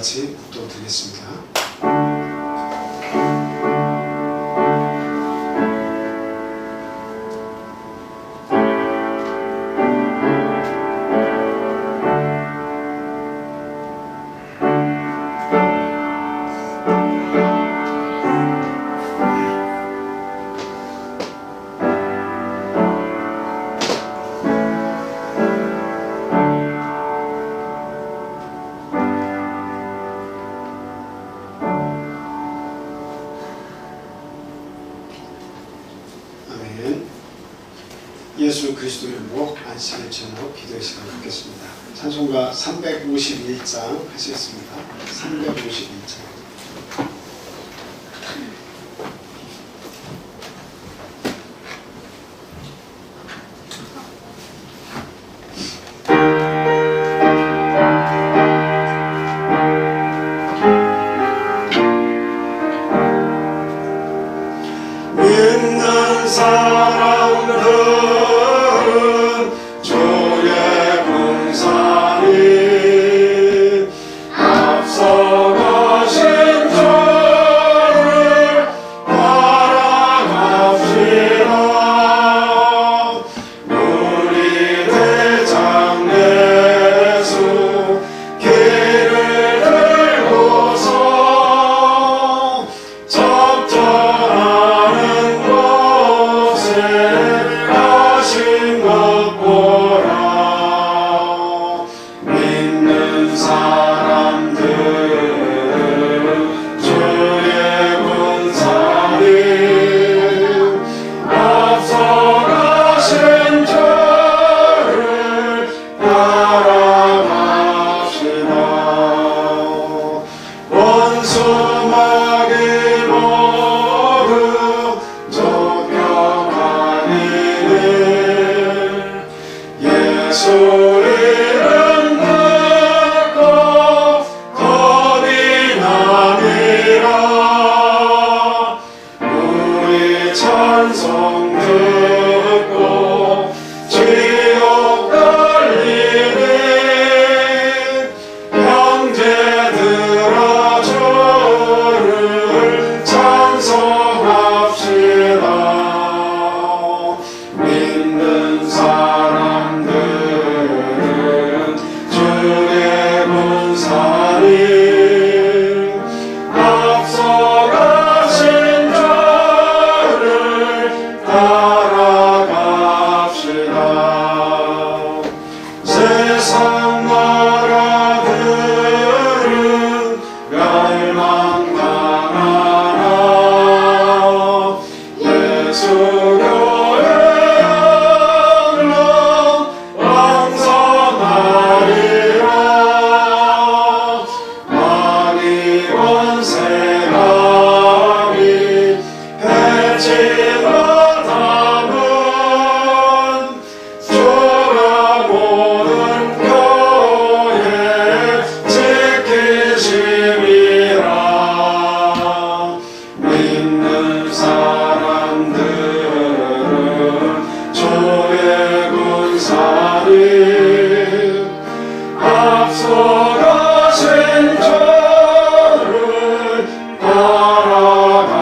같이 묵도드리겠습니다. 예수 그리스도의 이름으로 안식일 전후 기도의 시간 갖겠습니다. 찬송가 351장 하시겠습니다. 351장. 믿는 사람들은 주의 군사님 앞서가신 주를 따라갑시다. 우리 대장 예수 길을 들고서 적절하는 곳에 가신 것 보라. 믿는 사람들은 주의 군사님 앞서가신 주를 따라갑시다. 원수 마귀 모두 쫓겨가니를 예수 이름 듣고 겁이 나니라. 우리 찬송 듣고 지옥 달리니 형제들아 주를 찬송합시다. 믿는 사람들은 주의 군사님 앞서가신 주를 따라갑시다. 세상 나라들은 멸망당하나 예수 교회 영롱 왕성하리라. 마귀 원세감이 해치 못함은 주가 모든 교회 지키심이라. 믿는 사람들은 주의 군사님 앞서가신 주를 따라갑시다.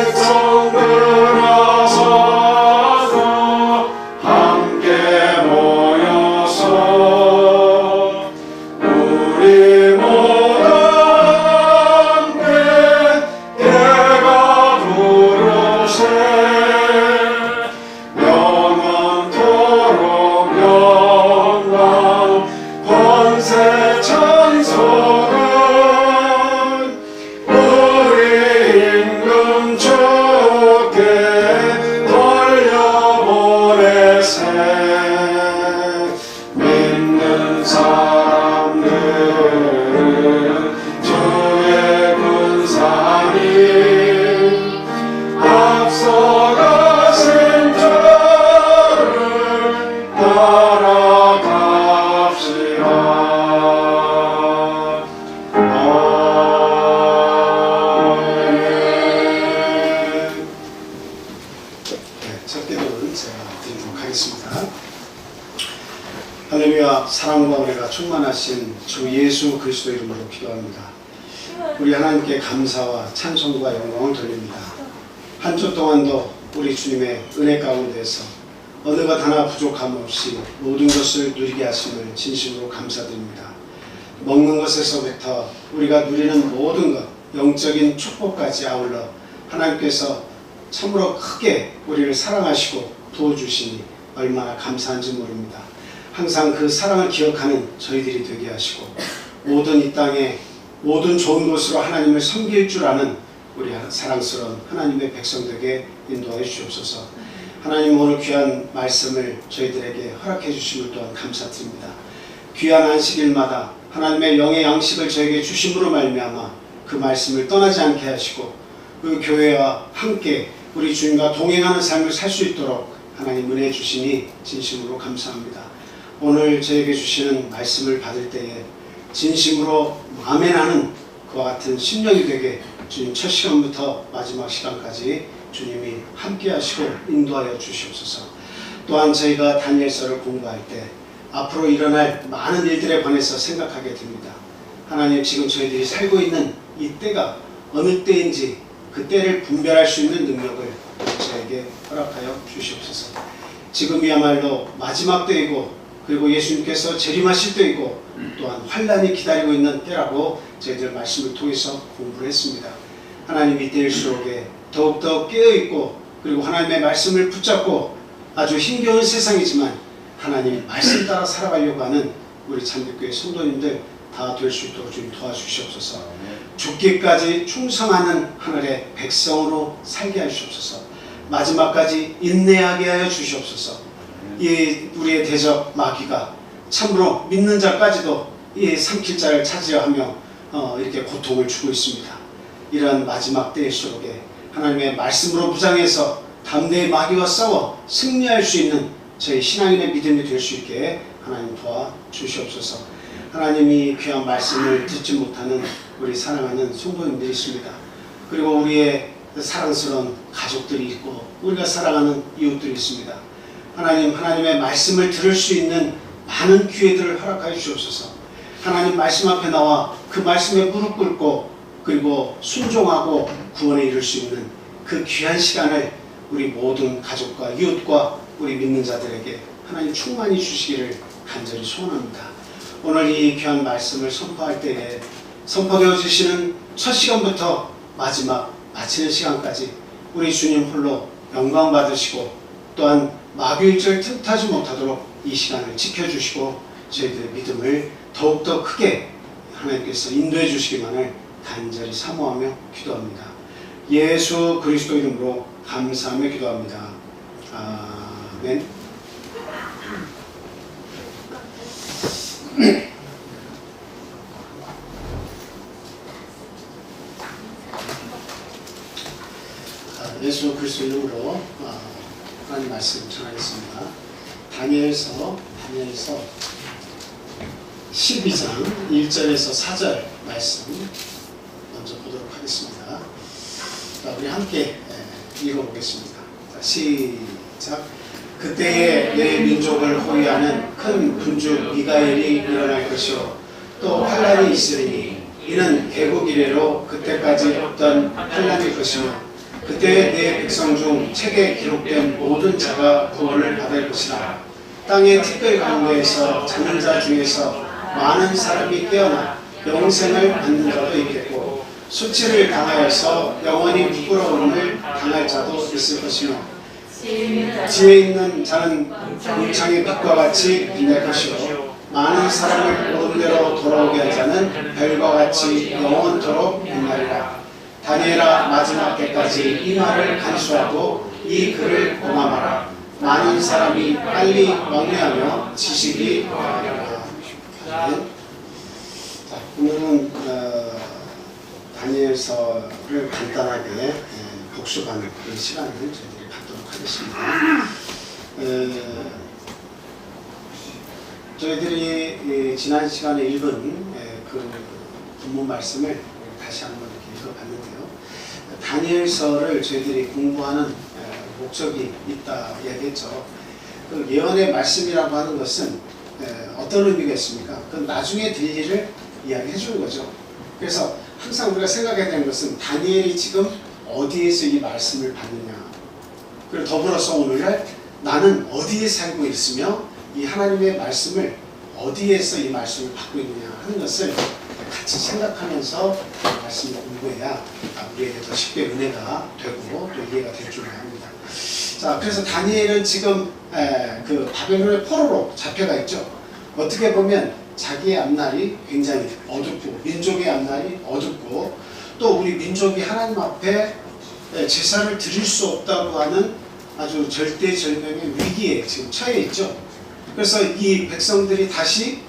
백성들아 서서 함께 모여서 우리 모두 함께 깨가 부르세. 영원토록 영광 권세 찬송은 우리 임금 주께 돌려보내세. 믿는 사람들은 주의 군사님 앞서가신 주를 따라갑시다. 첫 기도는 제가 드리도록 하겠습니다. 할렐루야. 사랑과 은혜가 충만하신 주 예수 그리스도 이름으로 기도합니다. 우리 하나님께 감사와 찬송과 영광을 돌립니다. 한 주 동안도 우리 주님의 은혜 가운데서 어느 것 하나 부족함 없이 모든 것을 누리게 하심을 진심으로 감사드립니다. 먹는 것에서부터 우리가 누리는 모든 것, 영적인 축복까지 아울러 하나님께서 참으로 크게 우리를 사랑하시고 도와주시니 얼마나 감사한지 모릅니다. 항상 그 사랑을 기억하는 저희들이 되게 하시고 모든 이 땅에 모든 좋은 곳으로 하나님을 섬길 줄 아는 우리 사랑스러운 하나님의 백성들에게 인도하여 주시옵소서. 하나님 오늘 귀한 말씀을 저희들에게 허락해 주심을 또한 감사드립니다. 귀한 안식일마다 하나님의 영의 양식을 저에게 주심으로 말미암아 그 말씀을 떠나지 않게 하시고 그 교회와 함께 우리 주님과 동행하는 삶을 살 수 있도록 하나님 은혜 주시니 진심으로 감사합니다. 오늘 저에게 주시는 말씀을 받을 때에 진심으로 아멘하는 그와 같은 심령이 되게 주님 첫 시간부터 마지막 시간까지 주님이 함께 하시고 인도하여 주시옵소서. 또한 저희가 다니엘서를 공부할 때 앞으로 일어날 많은 일들에 관해서 생각하게 됩니다. 하나님 지금 저희들이 살고 있는 이 때가 어느 때인지 그 때를 분별할 수 있는 능력을 저에게 허락하여 주시옵소서. 지금이야말로 마지막 때이고 그리고 예수님께서 재림하실 때이고 또한 환난이 기다리고 있는 때라고 저희들 말씀을 통해서 공부를 했습니다. 하나님 이 때일수록에 더욱더 깨어있고 그리고 하나님의 말씀을 붙잡고 아주 힘겨운 세상이지만 하나님 말씀 따라 살아가려고 하는 우리 참빛교회 성도님들 다 될 수 있도록 주님 도와주시옵소서. 죽기까지 충성하는 하늘의 백성으로 살게 하시옵소서. 마지막까지 인내하게 하여 주시옵소서. 이 우리의 대적 마귀가 참으로 믿는 자까지도 이 삼킬 자를 찾으려 하며 이렇게 고통을 주고 있습니다. 이러한 마지막 때일수록에 하나님의 말씀으로 무장해서 담대히 마귀와 싸워 승리할 수 있는 저희 신앙인의 믿음이 될 수 있게 하나님 도와 주시옵소서. 하나님이 귀한 말씀을 듣지 못하는 우리 사랑하는 성도님들이 있습니다. 그리고 우리의 사랑스러운 가족들이 있고 우리가 사랑하는 이웃들이 있습니다. 하나님, 하나님의 말씀을 들을 수 있는 많은 기회들을 허락하여 주옵소서. 하나님 말씀 앞에 나와 그 말씀에 무릎 꿇고 그리고 순종하고 구원에 이룰 수 있는 그 귀한 시간을 우리 모든 가족과 이웃과 우리 믿는 자들에게 하나님 충만히 주시기를 간절히 소원합니다. 오늘 이 귀한 말씀을 선포할 때에 선포되어 주시는 첫 시간부터 마지막 마치는 시간까지 우리 주님 홀로 영광 받으시고 또한 마귀일절 틈타지 못하도록 이 시간을 지켜주시고 저희들의 믿음을 더욱더 크게 하나님께서 인도해 주시기만을 간절히 사모하며 기도합니다. 예수 그리스도 이름으로 감사하며 기도합니다. 아멘. 예수 그리스도 이름으로 하나님 말씀 전하겠습니다. 다니엘서 12장 1절에서 4절 말씀 먼저 보도록 하겠습니다. 우리 함께 읽어보겠습니다. 시작. 그때에 내 민족을 호위하는 큰 군주 미가엘이 일어날 것이요 또 환난이 있으리니 이는 개국 이래로 그때까지 없던 환난일 것이며 그때 내 백성 중 책에 기록된 모든 자가 구원을 받을 것이라. 땅의 티끌 가운데에서 자는 자 중에서 많은 사람이 깨어나 영생을 받는 자도 있겠고 수치를 당하여서 영원히 부끄러움을 당할 자도 있을 것이며 지혜 있는 자는 문창의 빛과 같이 빛날 것이요 많은 사람을 옳은대로 돌아오게 한 자는 별과 같이 영원토록 빛나리라. 다니엘아 마지막 때까지 이 말을 간수하고 이 글을 공함하라. 많은 사람이 빨리 왕래하며 지식이 더하리라. 오늘은 다니엘서를 간단하게 복습하는 그런 시간을 저희들이 갖도록 하겠습니다. 저희들이 지난 시간에 읽은 그 본문 말씀을 다시 한번 이렇게 읽어봤는데요. 다니엘서를 저희들이 공부하는 목적이 있다 얘기했죠. 그 예언의 말씀이라고 하는 것은 어떤 의미가 있습니까? 그건 나중에 될 일을 이야기해 주는 거죠. 그래서 항상 우리가 생각해야 되는 것은 다니엘이 지금 어디에서 이 말씀을 받느냐. 그리고 더불어서 오늘날 나는 어디에 살고 있으며 이 하나님의 말씀을 어디에서 이 말씀을 받고 있느냐 하는 것을 같이 생각하면서 말씀을 공부해야 우리에게 더 쉽게 은혜가 되고 또 이해가 될 줄 압니다. 자, 그래서 다니엘은 지금 그 바벨론의 포로로 잡혀가 있죠. 어떻게 보면 자기의 앞날이 굉장히 어둡고 민족의 앞날이 어둡고 또 우리 민족이 하나님 앞에 제사를 드릴 수 없다고 하는 아주 절대절명의 위기에 지금 처해 있죠. 그래서 이 백성들이 다시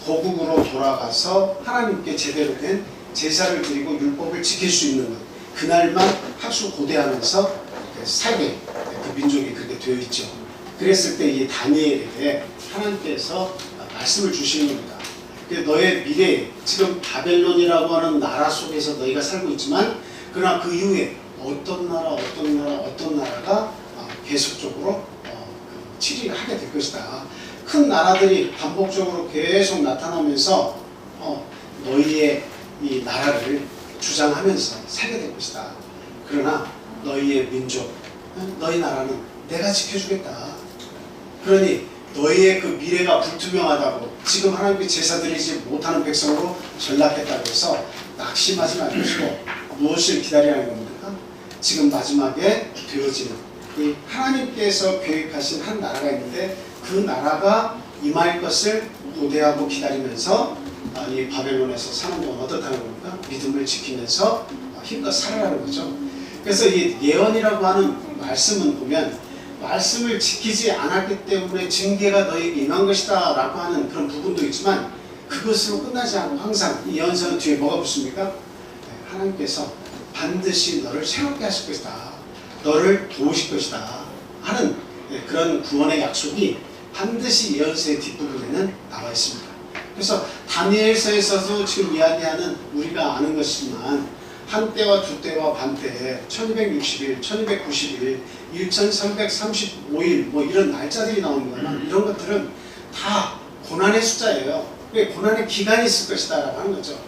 고국으로 돌아가서 하나님께 제대로 된 제사를 드리고 율법을 지킬 수 있는 것, 그날만 학수고대하면서 살게 그 민족이 그렇게 되어 있죠. 그랬을 때 이 다니엘에게 하나님께서 말씀을 주시는 겁니다. 너의 미래에 지금 바벨론이라고 하는 나라 속에서 너희가 살고 있지만 그러나 그 이후에 어떤 나라가 계속적으로 치리를 하게 될 것이다. 큰 나라들이 반복적으로 계속 나타나면서 너희의 이 나라를 주장하면서 살게 될 것이다. 그러나 너희의 민족, 너희 나라는 내가 지켜주겠다. 그러니 너희의 그 미래가 불투명하다고 지금 하나님께 제사 드리지 못하는 백성으로 전락했다고 해서 낙심하지 말으시고 무엇을 기다리라는 겁니까? 지금 마지막에 되어지는 이 하나님께서 계획하신 한 나라가 있는데 그 나라가 임할 것을 고대하고 기다리면서 이 바벨론에서 사는 동안 어떻다는 겁니까? 믿음을 지키면서 힘껏 살아라는 거죠. 그래서 이 예언이라고 하는 말씀은 보면 말씀을 지키지 않았기 때문에 징계가 너에게 임한 것이다 라고 하는 그런 부분도 있지만 그것으로 끝나지 않고 항상 이 예언서는 뒤에 뭐가 붙습니까? 하나님께서 반드시 너를 새롭게 하실 것이다. 너를 도우실 것이다 하는 그런 구원의 약속이 반드시 예언서의 뒷부분에는 나와 있습니다. 그래서 다니엘서에서도 지금 이야기하는 우리가 아는 것이지만 한때와 두때와 반때 1260일, 1290일, 1335일 뭐 이런 날짜들이 나오는 거나 이런 것들은 다 고난의 숫자예요. 고난의 기간이 있을 것이다 라고 하는 거죠.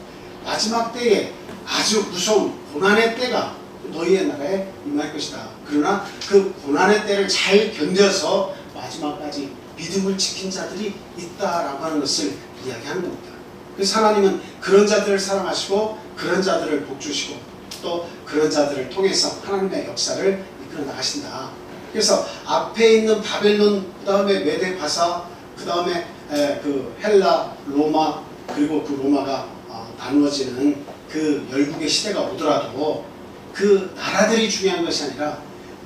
마지막 때에 아주 무서운 고난의 때가 너희의 나라에 임할 것이다. 그러나 그 고난의 때를 잘 견뎌서 마지막까지 믿음을 지킨 자들이 있다라고 하는 것을 이야기하는 겁니다. 그래서 하나님은 그런 자들을 사랑하시고 그런 자들을 복주시고 또 그런 자들을 통해서 하나님의 역사를 이끌어 나가신다. 그래서 앞에 있는 바벨론, 그 다음에 메데 바사, 그 다음에 그 헬라, 로마, 그리고 그 로마가 나누어지는 그 열국의 시대가 오더라도 그 나라들이 중요한 것이 아니라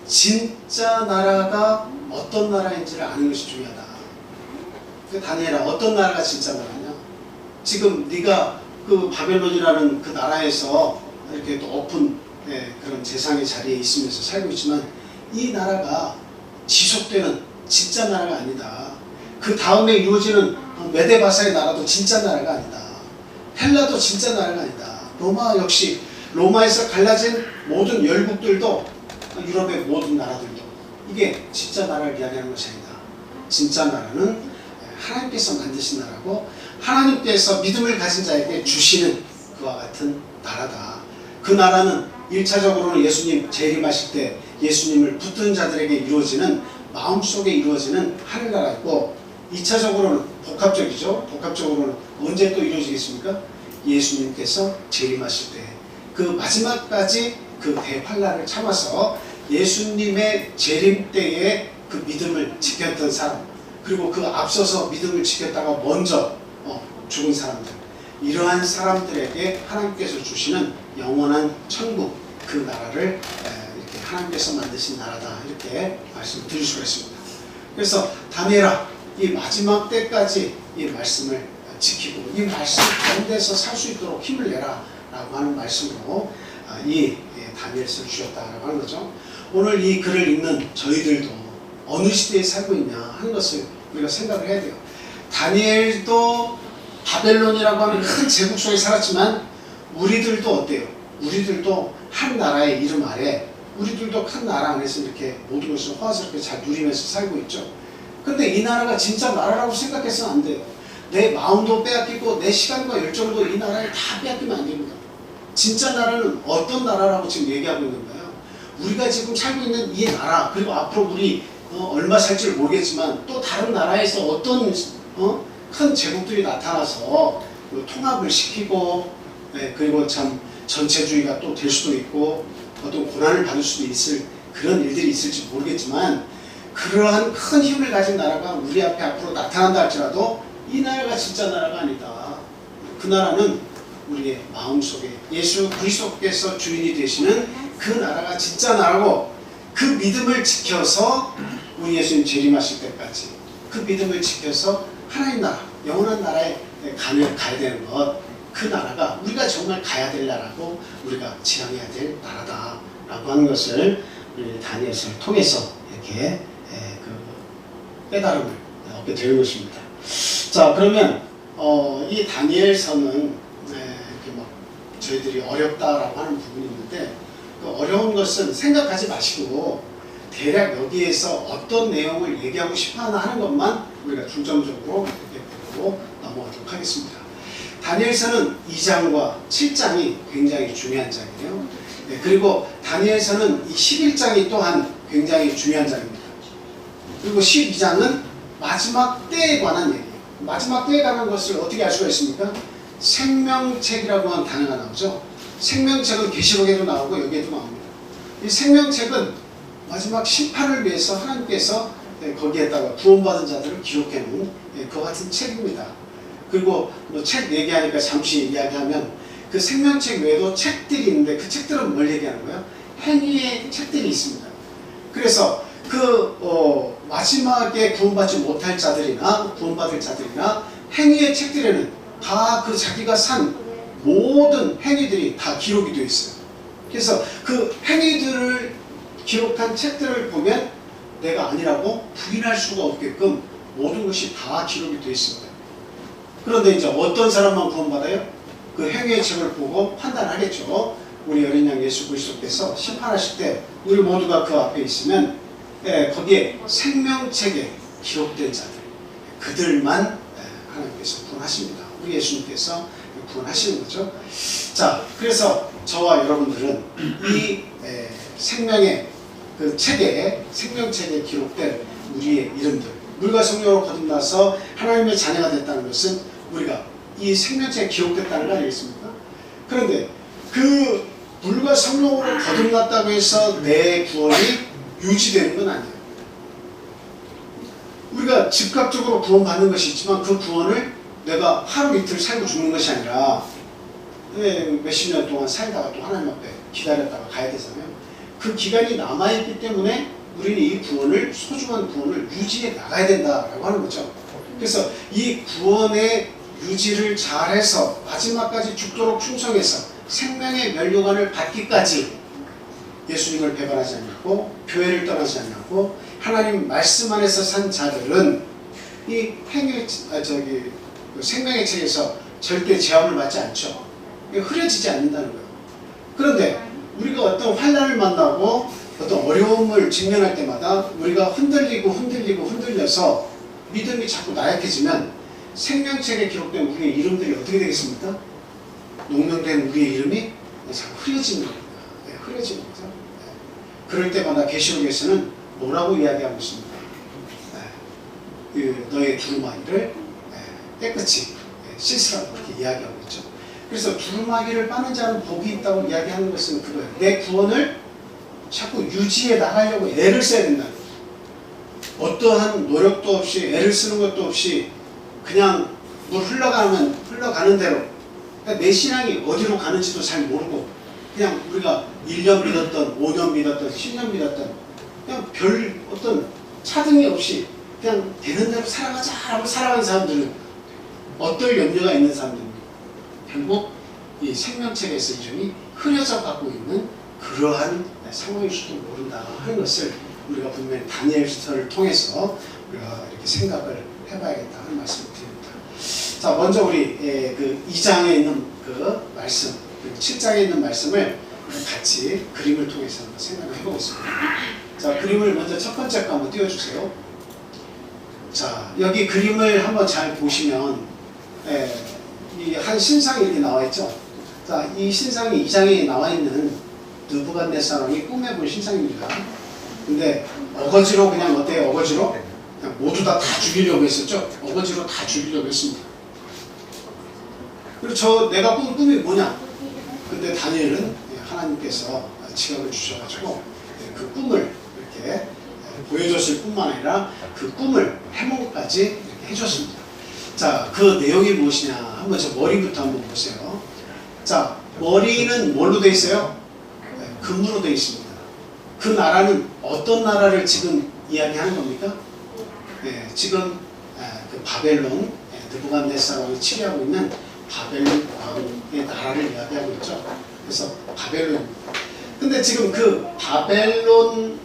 진짜 나라가 어떤 나라인지를 아는 것이 중요하다. 그 다니엘아, 어떤 나라가 진짜 나라냐? 지금 네가 그 바벨론이라는 그 나라에서 이렇게 높은 그런 재상의 자리에 있으면서 살고 있지만 이 나라가 지속되는 진짜 나라가 아니다. 그 다음에 이루어지는 메데바사의 나라도 진짜 나라가 아니다. 헬라도 진짜 나라가 아니다. 로마 역시 로마에서 갈라진 모든 열국들도 유럽의 모든 나라들도 이게 진짜 나라를 이야기하는 것이 아니다. 진짜 나라는 하나님께서 만드신 나라고 하나님께서 믿음을 가진 자에게 주시는 그와 같은 나라다. 그 나라는 1차적으로는 예수님 재림하실 때 예수님을 붙든 자들에게 이루어지는 마음속에 이루어지는 하늘나라이고 2차적으로는 복합적이죠. 복합적으로는 언제 또 이루어지겠습니까? 예수님께서 재림하실 때 그 마지막까지 그 대환란을 참아서 예수님의 재림 때에 그 믿음을 지켰던 사람, 그리고 그 앞서서 믿음을 지켰다가 먼저 죽은 사람들, 이러한 사람들에게 하나님께서 주시는 영원한 천국, 그 나라를 이렇게 하나님께서 만드신 나라다, 이렇게 말씀을 드릴 수가 있습니다. 그래서 다니엘아, 이 마지막 때까지 이 말씀을 지키고 이 말씀 가운데서 살 수 있도록 힘을 내라 라고 하는 말씀으로 이 다니엘서를 주셨다라고 하는 거죠. 오늘 이 글을 읽는 저희들도 어느 시대에 살고 있냐 하는 것을 우리가 생각을 해야 돼요. 다니엘도 바벨론이라고 하는 큰 제국 속에 살았지만 우리들도 어때요? 우리들도 한 나라의 이름 아래 우리들도 큰 나라 안에서 이렇게 모든 것을 호화스럽게 잘 누리면서 살고 있죠. 근데 이 나라가 진짜 나라라고 생각해서는 안 돼요. 내 마음도 빼앗기고 내 시간과 열정도 이 나라에 다 빼앗기면 안 됩니다. 진짜 나라는 어떤 나라라고 지금 얘기하고 있는가요? 우리가 지금 살고 있는 이 나라, 그리고 앞으로 우리 얼마 살지 모르겠지만 또 다른 나라에서 어떤 큰 제국들이 나타나서 통합을 시키고, 그리고 참 전체주의가 또 될 수도 있고 어떤 고난을 받을 수도 있을 그런 일들이 있을지 모르겠지만, 그러한 큰 힘을 가진 나라가 우리 앞에 앞으로 나타난다 할지라도 이 나라가 진짜 나라가 아니다. 그 나라는 우리의 마음속에 예수 그리스도께서 주인이 되시는 그 나라가 진짜 나라고, 그 믿음을 지켜서 우리 예수님 재림하실 때까지 그 믿음을 지켜서 하나님 나라, 영원한 나라에 가야 되는 것, 그 나라가 우리가 정말 가야 될 나라고 우리가 지향해야 될 나라다라고 하는 것을 우리 다니엘서를 통해서 이렇게 그 깨달음을 얻게 되는 것입니다. 자, 그러면 이 다니엘서는 이렇게 막 저희들이 어렵다라고 하는 부분이 있는데, 그 어려운 것은 생각하지 마시고 대략 여기에서 어떤 내용을 얘기하고 싶어하나 하는 것만 우리가 중점적으로 이렇게 보고 넘어가도록 하겠습니다. 다니엘서는 2장과 7장이 굉장히 중요한 장이에요. 그리고 다니엘서는 이 11장이 또한 굉장히 중요한 장입니다. 그리고 12장은 마지막 때에 관한 얘기예요. 마지막 때에 관한 것을 어떻게 알 수가 있습니까? 생명책이라고 하는 단어가 나오죠. 생명책은 계시록에도 나오고 여기에도 나옵니다. 이 생명책은 마지막 심판을 위해서 하나님께서 거기에다가 구원받은 자들을 기록해 놓은 그와 같은 책입니다. 그리고 뭐 책 얘기하니까 잠시 이야기하면, 그 생명책 외에도 책들이 있는데 그 책들은 뭘 얘기하는 거예요? 행위의 책들이 있습니다. 그래서 그 마지막에 구원받지 못할 자들이나 구원받을 자들이나 행위의 책들에는 다 그 자기가 산 모든 행위들이 다 기록이 되어 있어요. 그래서 그 행위들을 기록한 책들을 보면 내가 아니라고 부인할 수가 없게끔 모든 것이 다 기록이 되어 있습니다. 그런데 이제 어떤 사람만 구원받아요? 그 행위의 책을 보고 판단하겠죠. 우리 어린 양 예수 그리스도께서 심판하실 때 우리 모두가 그 앞에 있으면 거기에 생명책에 기록된 자들, 그들만 하나님께서 구원하십니다. 우리 예수님께서 구원하시는 거죠. 자, 그래서 저와 여러분들은 이 생명의 그 책에, 생명책에 기록된 우리의 이름들, 물과 성령으로 거듭나서 하나님의 자녀가 됐다는 것은 우리가 이 생명책에 기록됐다는 거 아니겠습니까? 그런데 그 물과 성령으로 거듭났다고 해서 내 구원이 유지되는 건 아니에요. 우리가 즉각적으로 구원받는 것이 있지만 그 구원을 내가 하루 이틀 살고 죽는 것이 아니라 몇십 년 동안 살다가 또 하나님 앞에 기다렸다가 가야 되잖아요. 그 기간이 남아있기 때문에 우리는 이 구원을, 소중한 구원을 유지해 나가야 된다라고 하는 거죠. 그래서 이 구원의 유지를 잘해서 마지막까지 죽도록 충성해서 생명의 면류관을 받기까지 예수님을 배반하지 않고 교회를 떠나지 않고 하나님 말씀 안에서 산 자들은 이 생명의 책에서 절대 제한을 받지 않죠. 흐려지지 않는다는 거예요. 그런데 우리가 어떤 환난을 만나고 어떤 어려움을 직면할 때마다 우리가 흔들려서 믿음이 자꾸 나약해지면 생명책에 기록된 우리의 이름들이 어떻게 되겠습니까? 농명된 우리의 이름이 자꾸 흐려지는 겁니다. 흐려지는 거죠. 그럴 때마다 계시록에서는 뭐라고 이야기하고 있습니까? 너의 두루마기를 깨끗이 씻으라고 그렇게 이야기하고 있죠. 그래서 두루마기를 빠는 자는 복이 있다고 이야기하는 것은 그거예요. 내 구원을 자꾸 유지해 나가려고 애를 써야 된다는 거예요. 어떠한 노력도 없이, 애를 쓰는 것도 없이 그냥 물 흘러가는 대로, 그러니까 내 신앙이 어디로 가는지도 잘 모르고 그냥 우리가 1년 믿었던 5년 믿었던 10년 믿었던 그냥 별 어떤 차등이 없이 그냥 되는 대로 살아가자 하고 살아가는 사람들은 어떨 염려가 있는 사람들입니까? 결국 이 생명책에서 이름이 흐려져 가고 있는 그러한 상황일 수도 모른다 하는 것을 우리가 분명히 다니엘서를 통해서 우리가 이렇게 생각을 해봐야겠다 하는 말씀을 드립니다. 자, 먼저 우리 그 2장에 있는 그 말씀, 그리고 7장에 있는 말씀을 같이 그림을 통해서 한번 생각을 해보겠습니다. 자, 그림을 먼저 첫 번째 거 한번 띄워주세요. 자, 여기 그림을 한번 잘 보시면 이 한 신상이 이렇게 나와 있죠. 자, 이 신상이 2장에 나와 있는 느부갓네살왕이 꿈에 본 신상입니다. 근데 어거지로 그냥 어때요? 어거지로 그냥 모두 다 죽이려고 했었죠. 어거지로 다 죽이려고 했습니다. 그리고 내가 꾼 꿈이 뭐냐? 근데 다니엘은 하나님께서 지각을 주셔가지고 그 꿈을 이렇게 보여줬을 뿐만 아니라 그 꿈을 해몽까지 이렇게 해줬습니다. 자, 그 내용이 무엇이냐? 한번 저 머리부터 한번 보세요. 자, 머리는 뭘로 되어 있어요? 금으로 되어 있습니다. 그 나라는 어떤 나라를 지금 이야기하는 겁니까? 지금 그 바벨론, 느부갓네살 왕이 치리하고 있는 바벨론 왕의 나라를 이야기하고 있죠. 그래서 바벨론입니다. 근데 지금 그 바벨론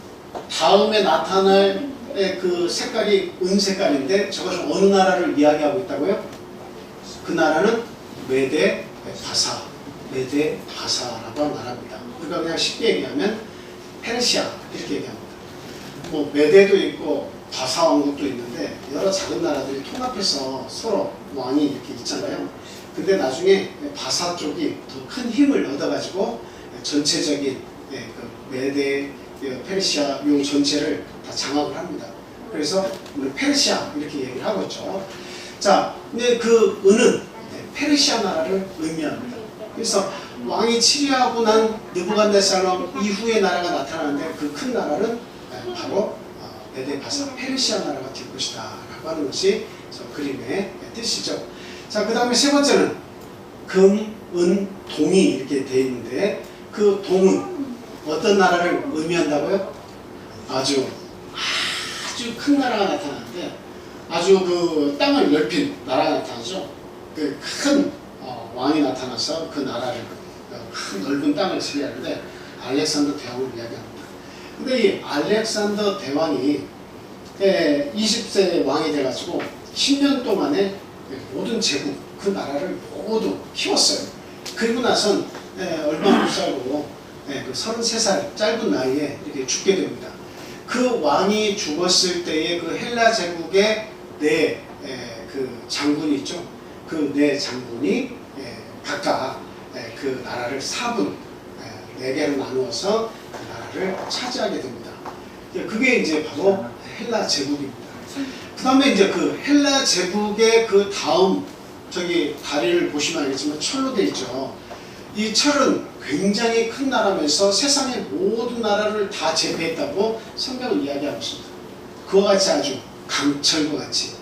다음에 나타날 그 색깔이 은색깔인데 저것은 어느 나라를 이야기하고 있다고요? 그 나라는 메데 바사라고 하는 나라입니다. 그러니까 그냥 쉽게 얘기하면 페르시아 이렇게 얘기합니다. 뭐 메데도 있고 바사 왕국도 있는데 여러 작은 나라들이 통합해서 서로 왕이 이렇게 있잖아요. 근데 나중에 바사 쪽이 더 큰 힘을 얻어가지고 전체적인 그 메데 페르시아 용 전체를 다 장악을 합니다. 그래서 페르시아 이렇게 얘기를 하고 있죠. 자, 근데 그 은은 페르시아 나라를 의미합니다. 그래서 왕이 치리하고 난 느부갓네살 왕 이후의 나라가 나타나는데 그 큰 나라는 바로 메데 바사 페르시아 나라가 될 것이다 라고 하는 것이 저 그림의 뜻이죠. 자, 그 다음에 세 번째는 금, 은, 동이 이렇게 되어 있는데 그 동은 어떤 나라를 의미한다고요? 아주 큰 나라가 나타나는데 아주 그 땅을 넓힌 나라가 나타나죠. 그 큰 왕이 나타나서 그 나라를 큰 넓은 땅을 지배하는데 알렉산더 대왕을 이야기합니다. 근데 이 알렉산더 대왕이 20세 왕이 돼가지고 10년 동안에 모든 제국 그 나라를 모두 키웠어요. 그리고 나선 얼마 못 살고 그 33살 짧은 나이에 이렇게 죽게 됩니다. 그 왕이 죽었을 때의 그 헬라 제국의 그 장군이 있죠. 그 네 장군이 각각 그 나라를 4분 4개로 나누어서 그 나라를 차지하게 됩니다. 그게 이제 바로 헬라 제국입니다. 그 다음에 이제 그 헬라 제국의 그 다음 저기 다리를 보시면 알겠지만 철로 되어 있죠. 이 철은 굉장히 큰 나라면서 세상의 모든 나라를 다 제패했다고 성경은 이야기하고 있습니다. 그와 같이 아주 강철과 같이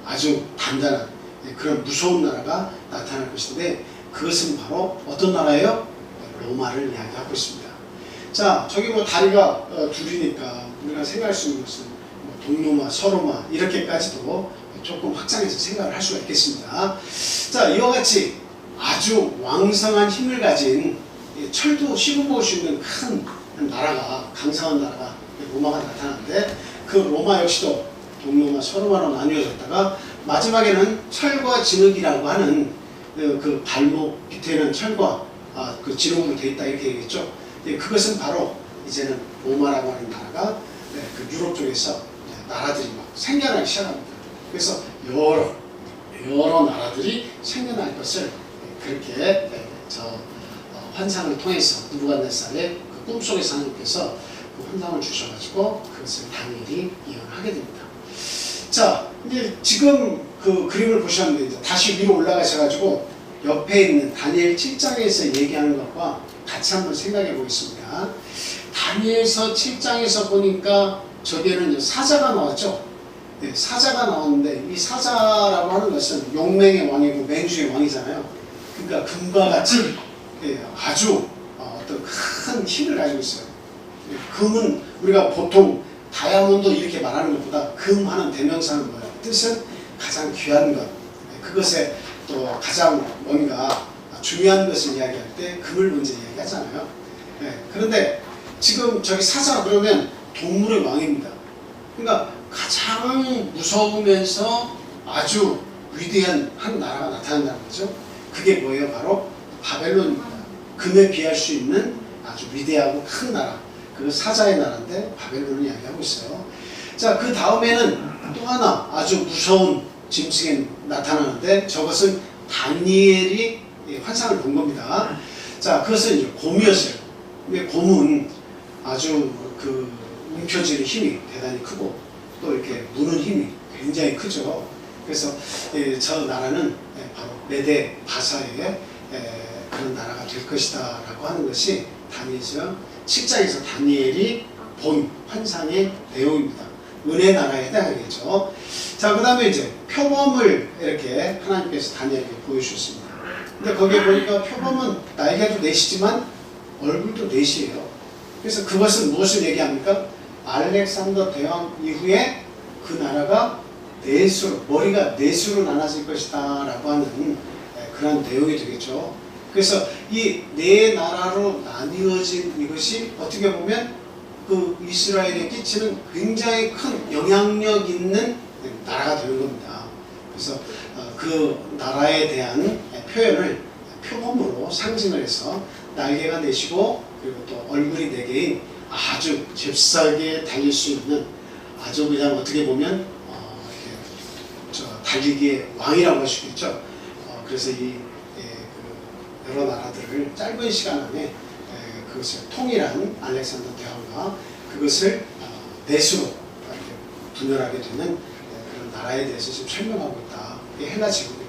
아주 단단한 그런 무서운 나라가 나타날 것인데 그것은 바로 어떤 나라예요? 로마를 이야기하고 있습니다. 자, 저기 뭐 다리가 둘이니까 우리가 생각할 수 있는 것은 뭐 동로마, 서로마 이렇게까지도 조금 확장해서 생각을 할 수가 있겠습니다. 자, 이와 같이 아주 왕성한 힘을 가진 철도 씹어먹을 수 있는 큰 나라가 강성한 나라가 로마가 나타나는데 그 로마 역시도 동로마, 서로마로 나뉘어졌다가 마지막에는 철과 진흙이라고 하는 그 발목 밑에는 철과 그 진흙으로 되어 있다 이렇게 얘기했죠. 그것은 바로 이제는 로마라고 하는 나라가 그 유럽 쪽에서 나라들이 막 생겨나기 시작합니다. 그래서 여러 나라들이 생겨날 것을 그렇게 환상을 통해서 느부갓네살의 그 꿈속에서 하나님께서 그 환상을 주셔가지고 그것을 다니엘이 예언하게 됩니다. 자, 이제 지금 그 그림을 보셨는데 이제 다시 위로 올라가셔가지고 옆에 있는 다니엘 7장에서 얘기하는 것과 같이 한번 생각해 보겠습니다. 다니엘서 7장에서 보니까 저기에는 사자가 나왔죠. 사자가 나왔는데 이 사자라고 하는 것은 용맹의 왕이고 맹주의 왕이잖아요. 그러니까 금과 같이 아주 어떤 큰 힘을 가지고 있어요. 금은 우리가 보통 다이아몬드 이렇게 말하는 것보다 금하는 대명사는 뭐예요? 뜻은 가장 귀한 것, 그것에 또 가장 뭔가 중요한 것을 이야기할 때 금을 먼저 이야기하잖아요. 그런데 지금 저기 사자 그러면 동물의 왕입니다. 그러니까 가장 무서우면서 아주 위대한 한 나라가 나타난다는 거죠. 그게 뭐예요? 바로 바벨론입니다. 금에 비할 수 있는 아주 위대하고 큰 나라, 그 사자의 나라인데 바벨론을 이야기하고 있어요. 자, 그 다음에는 또 하나 아주 무서운 짐승이 나타나는데 저것은 다니엘이 환상을 본 겁니다. 자, 그것은 이제 곰이었어요. 근데 곰은 아주 그 움켜쥐는 힘이 대단히 크고 또 이렇게 무는 힘이 굉장히 크죠. 그래서 저 나라는 바로 메데 바사의 그런 나라가 될 것이다 라고 하는 것이 다니엘서 7장에서 다니엘이 본 환상의 내용입니다. 은혜 나라에 해당하겠죠. 자, 그 다음에 이제 표범을 이렇게 하나님께서 다니엘에게 보여주셨습니다. 근데 거기에 보니까 표범은 날개도 넷이지만 얼굴도 넷이에요. 그래서 그것은 무엇을 얘기합니까? 알렉산더 대왕 이후에 그 나라가 넷으로, 머리가 넷으로 나눠질 것이다 라고 하는 그런 내용이 되겠죠. 그래서 이 네 나라로 나뉘어진 이것이 어떻게 보면 그 이스라엘에 끼치는 굉장히 큰 영향력 있는 나라가 되는 겁니다. 그래서 그 나라에 대한 표현을 표범으로 상징을 해서 날개가 넷이고 그리고 또 얼굴이 네 개인 아주 잽싸게 달릴 수 있는 아주 그냥 어떻게 보면 달리기의 왕이라고 할 수 있죠. 그래서 그 여러 나라들을 짧은 시간 안에 그것을 통일한 알렉산더 대왕과 그것을 넷으로 이렇게 분열하게 되는 그런 나라에 대해서 지금 설명하고 있다. 이게 헬라 제국입니다.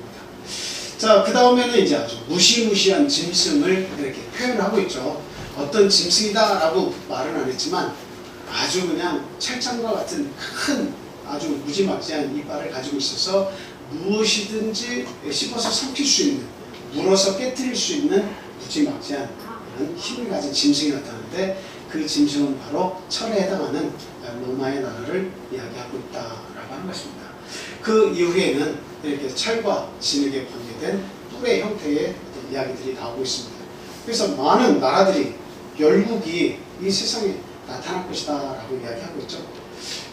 자, 그 다음에는 이제 아주 무시무시한 짐승을 이렇게 표현하고 있죠. 어떤 짐승이다라고 말은 안 했지만 아주 그냥 철장과 같은 큰 아주 무지막지한 이빨을 가지고 있어서 무엇이든지 씹어서 삼킬 수 있는, 물어서 깨뜨릴 수 있는 무지막지한 그런 힘을 가진 짐승이 나타나는데 그 짐승은 바로 철에 해당하는 로마의 나라를 이야기하고 있다라고 하는 것입니다. 그 이후에는 이렇게 철과 진흙에 번개된 뿔의 형태의 이야기들이 나오고 있습니다. 그래서 많은 나라들이 열국이 이 세상에 나타날 것이다 라고 이야기하고 있죠.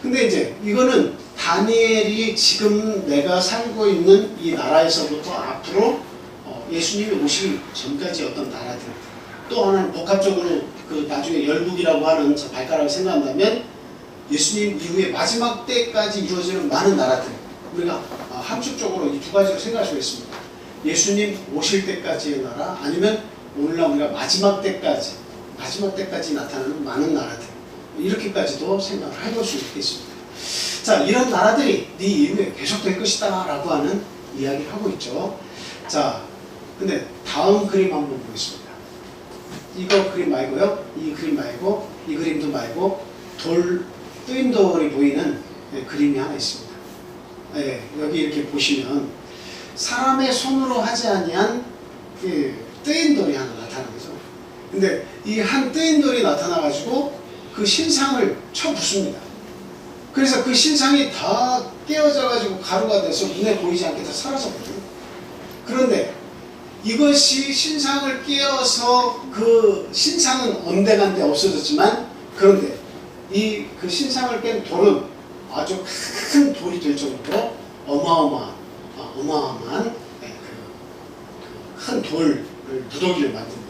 근데 이제 이거는 다니엘이 지금 내가 살고 있는 이 나라에서부터 앞으로 예수님이 오시기 전까지 어떤 나라들, 또 하나는 복합적으로 그 나중에 열국이라고 하는 저 발가락을 생각한다면 예수님 이후에 마지막 때까지 이루어지는 많은 나라들, 우리가 함축적으로 이 두 가지로 생각할 수 있습니다. 예수님 오실 때까지의 나라, 아니면 오늘날 우리가 마지막 때까지 나타나는 많은 나라들, 이렇게까지도 생각을 해볼 수 있겠습니다. 자, 이런 나라들이 네 이후에 계속될 것이다 라고 하는 이야기를 하고 있죠. 자, 근데 다음 그림 한번 보겠습니다. 이거 그림 말고요, 이 그림 말고, 이 그림도 말고 뜨인 돌이 보이는 그림이 하나 있습니다. 여기 이렇게 보시면 사람의 손으로 하지 아니한 뜨인 돌이 하나 나타나죠. 근데 이 한 뜨인 돌이 나타나가지고 그 신상을 쳐붓습니다. 그래서 그 신상이 다 깨어져가지고 가루가 돼서 눈에 보이지 않게 다 사라졌거든요. 그런데 이것이 신상을 깨어서 그 신상은 온데간데 없어졌지만, 그런데 이 그 신상을 깬 돌은 아주 큰 돌이 될 정도로 어마어마한 큰 돌을 무더기를 만듭니다.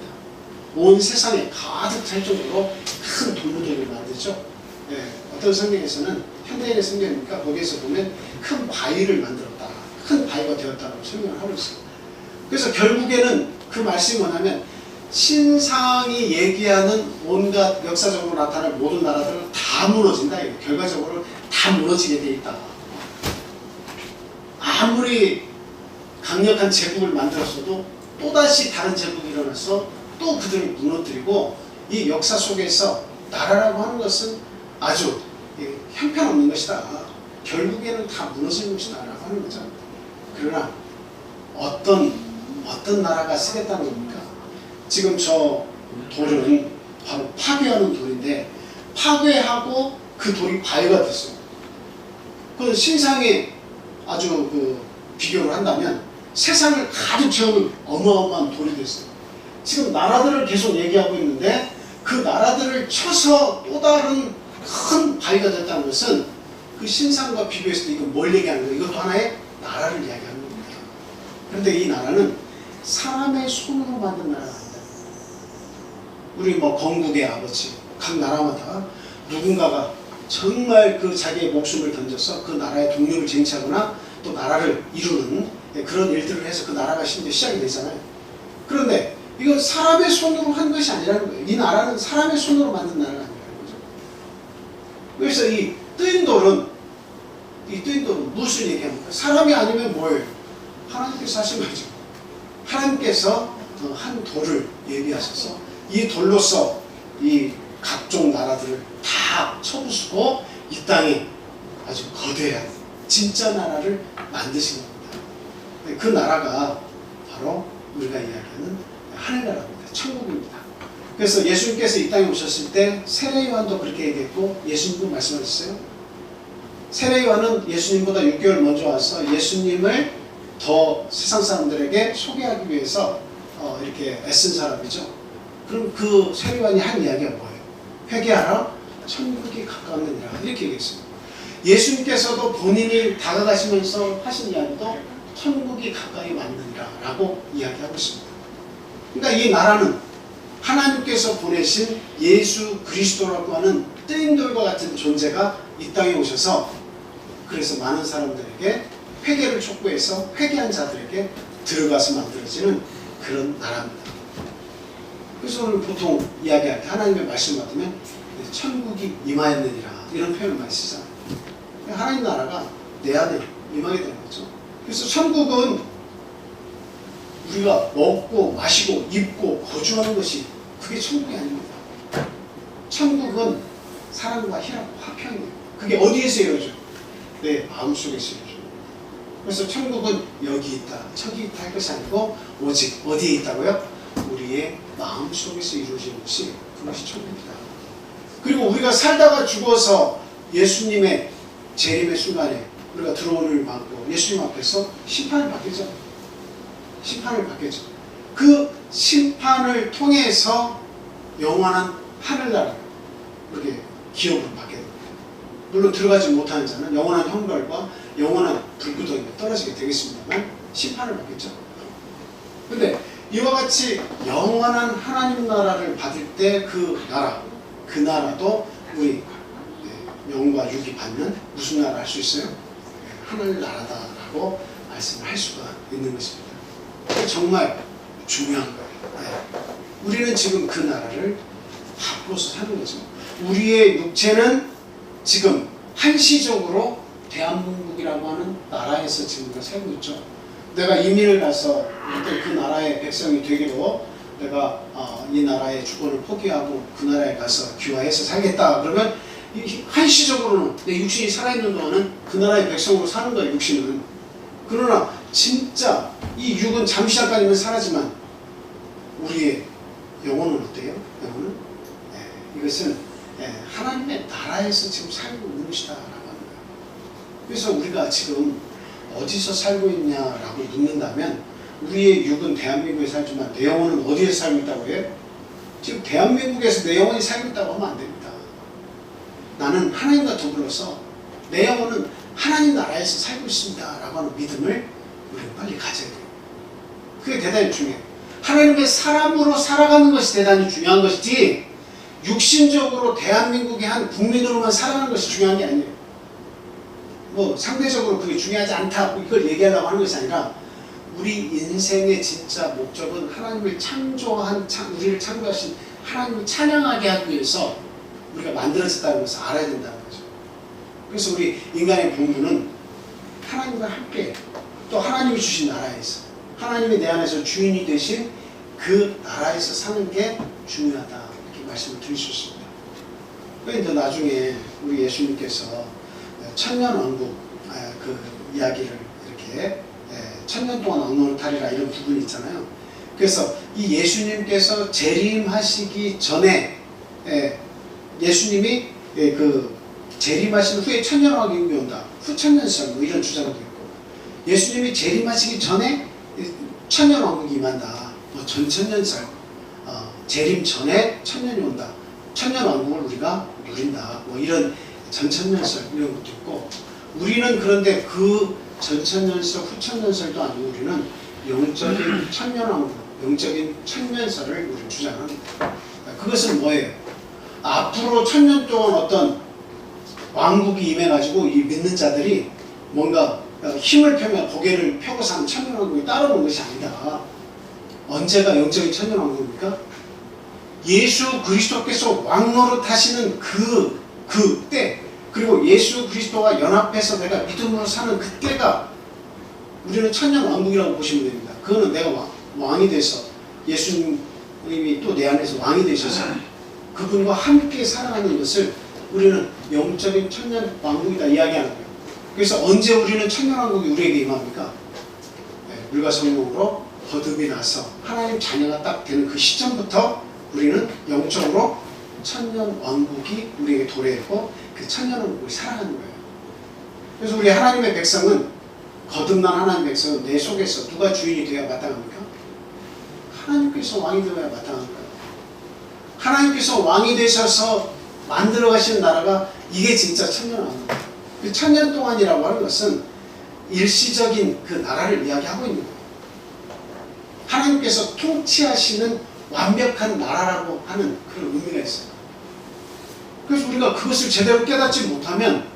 온 세상에 가득 찰 정도로 큰 돌무더기를 만들죠. 어떤 성경에서는, 현대인의 성경이니까 거기에서 보면 큰 바위를 만들었다, 큰 바위가 되었다라고 설명을 하고 있어요. 그래서 결국에는 그 말씀이 뭐냐면 신상이 얘기하는 온갖 역사적으로 나타날 모든 나라들은 다 무너진다. 결과적으로 다 무너지게 돼 있다. 아무리 강력한 제국을 만들었어도 또다시 다른 제국이 일어나서 또 그들을 무너뜨리고, 이 역사 속에서 나라라고 하는 것은 아주 형편없는 것이다. 결국에는 다 무너지는 것이 나라라고 하는 거죠. 그러나 어떤 나라가 쓰겠다는 겁니까? 지금 저 돌은 바로 파괴하는 돌인데, 파괴하고 그 돌이 바위가 됐어요. 그 신상에 아주 비교를 한다면 세상을 가득 채우는 어마어마한 돌이 됐어요. 지금 나라들을 계속 얘기하고 있는데 그 나라들을 쳐서 또 다른 큰 바위가 됐다는 것은 그 신상과 비교했을 때 이건 뭘 얘기하는 거예요? 이것도 하나의 나라를 이야기하는 겁니다. 그런데 이 나라는 사람의 손으로 만든 나라가 아니다. 우리 건국의 아버지, 각 나라마다 누군가가 정말 그 자기의 목숨을 던져서 그 나라의 독립을 쟁취하거나 또 나라를 이루는 그런 일들을 해서 그 나라가 심지어 시작이 되잖아요. 그런데 이건 사람의 손으로 한 것이 아니라는 거예요. 이 나라는 사람의 손으로 만든 나라가 아니라는 거죠. 그래서 이 뜨인 돌은 무엇을 얘기합니까? 사람이 아니면 뭐예요? 하나님께서 하신 거죠. 하나님께서 한 돌을 예비하셔서 이 돌로서 이 각종 나라들을 다 쳐부수고 이 땅에 아주 거대한 진짜 나라를 만드신 겁니다. 그 나라가 바로 우리가 이야기하는 하늘나라입니다. 천국입니다. 그래서 예수님께서 이 땅에 오셨을 때 세례요한도 그렇게 얘기했고 예수님도 말씀하셨어요. 세례요한은 예수님보다 6개월 먼저 와서 예수님을 더 세상 사람들에게 소개하기 위해서 이렇게 애쓴 사람이죠. 그럼 그 세례요한이 한 이야기가 뭐예요? 회개하라, 천국이 가까웠느니라, 이렇게 얘기했습니다. 예수님께서도 본인이 다가가시면서 하신 이야기도 천국이 가까이 왔느니라 라고 이야기하고 있습니다. 그러니까 이 나라는 하나님께서 보내신 예수 그리스도라고 하는 뜨인 돌과 같은 존재가 이 땅에 오셔서 그래서 많은 사람들에게 회개를 촉구해서 회개한 자들에게 들어가서 만들어지는 그런 나라입니다. 그래서 오늘 보통 이야기할 때 하나님의 말씀 받으면 천국이 임하였느니라 이런 표현을 많이 쓰잖아요. 하나님 나라가 내 안에 임하게 되는 거죠. 그래서 천국은 우리가 먹고 마시고 입고 거주하는 것이 그게 천국이 아닙니다. 천국은 사랑과 희락과 화평이에요. 그게 어디에서 이루어져요? 내 마음속에서 이루어져요. 그래서 천국은 여기 있다 저기 있다 할 것이 아니고 오직 어디에 있다고요? 우리의 마음속에서 이루어지는 것이 그것이 천국이다. 그리고 우리가 살다가 죽어서 예수님의 재림의 순간에 우리가 들어오는 받고 예수님 앞에서 심판을 받겠죠. 심판을 받겠죠. 그 심판을 통해서 영원한 하늘나라 이렇게 기업을 받게 됩니다. 물론 들어가지 못하는 자는 영원한 형벌과 영원한 불구덩이에 떨어지게 되겠습니다만 심판을 받겠죠. 근데 이와 같이 영원한 하나님 나라를 받을 때 그 나라도 우리 영과 육이 받는 무슨 나라 할 수 있어요? 하늘 나라다라고 말씀을 할 수가 있는 것입니다. 정말 중요한 거예요. 우리는 지금 그 나라를 갖고서 사는 거죠. 우리의 육체는 지금 한시적으로 대한민국이라고 하는 나라에서 지금 우리가 살고 있죠. 내가 이민을 가서 그 나라의 백성이 되기로 내가 이 나라의 주권을 포기하고 그 나라에 가서 귀화해서 살겠다 그러면 한시적으로는 내 육신이 살아있는 동안은 그 나라의 백성으로 사는 거예요. 육신은. 그러나 진짜 이 육은 잠시 잠깐이면 사라지만 우리의 영혼은 어때요? 영혼은 이것은 하나님의 나라에서 지금 살고 있는 것이다 라고 하는 거예요. 그래서 우리가 지금 어디서 살고 있냐라고 묻는다면 우리의 육은 대한민국에 살지만 내 영혼은 어디에서 살고 있다고 해요? 지금 대한민국에서 내 영혼이 살고 있다고 하면 안 됩니다. 나는 하나님과 더불어서 내 영혼은 하나님 나라에서 살고 있습니다 라고 하는 믿음을 우리는 빨리 가져야 돼요. 그게 대단히 중요해요. 하나님의 사람으로 살아가는 것이 대단히 중요한 것이지 육신적으로 대한민국의 한 국민으로만 살아가는 것이 중요한 게 아니에요. 뭐 상대적으로 그게 중요하지 않다 이걸 얘기하려고 하는 것이 아니라 우리 인생의 진짜 목적은 하나님을 우리를 창조하신 하나님을 찬양하게 하기 위해서 우리가 만들어졌다는 것을 알아야 된다는 거죠. 그래서 우리 인간의 본분은 하나님과 함께 또 하나님이 주신 나라에서 하나님이 내 안에서 주인이 되신 그 나라에서 사는 게 중요하다 이렇게 말씀을 드릴 수 있습니다. 그런데 나중에 우리 예수님께서 천년왕국 그 이야기를 이렇게 천년 동안 왕노릇하리라 이런 부분이 있잖아요. 그래서 이 예수님께서 재림하시기 전에 예수님이 그 재림하신 후에 천년왕국이 온다. 후천년설 뭐 이런 주장도 있고 예수님이 재림하시기 전에 천년왕국이 임한다. 뭐 전천년설 재림 전에 천년이 온다. 천년왕국을 우리가 누린다. 뭐 이런 전천년설 이런 것도 있고 우리는 그런데 그 전천년설 후천년설도 아니고 우리는 영적인 천년왕국 영적인 천년설을 우리는 주장합니다. 그것은 뭐예요? 앞으로 천년 동안 어떤 왕국이 임해가지고 이 믿는 자들이 뭔가 힘을 펴면 고개를 펴고 사는 천년왕국이 따라오는 것이 아니다. 언제가 영적인 천년왕국입니까? 예수 그리스도께서 왕노릇 하시는 그때, 그리고 예수 그리스도와 연합해서 내가 믿음으로 사는 그때가 우리는 천년왕국이라고 보시면 됩니다. 그거는 내가 왕이 돼서 예수님이 또 내 안에서 왕이 되셔서 그분과 함께 살아가는 것을 우리는 영적인 천년왕국이다 이야기하는 거예요. 그래서 언제 우리는 천년왕국이 우리에게 임합니까? 물과 성령으로 거듭이 나서 하나님 자녀가 딱 되는 그 시점부터 우리는 영적으로 천년왕국이 우리에게 도래했고 그 천년왕국을 살아가는 거예요. 그래서 우리 하나님의 백성은, 거듭난 하나님의 백성은 내 속에서 누가 주인이 되어야 마땅합니까? 하나님께서 왕이 되어야 마땅합니다. 하나님께서 왕이 되셔서 만들어 가시는 나라가 이게 진짜 천년왕국이에요. 그 천년 동안이라고 하는 것은 일시적인 그 나라를 이야기하고 있는 거예요. 하나님께서 통치하시는 완벽한 나라라고 하는 그런 의미가 있어요. 그래서 우리가 그것을 제대로 깨닫지 못하면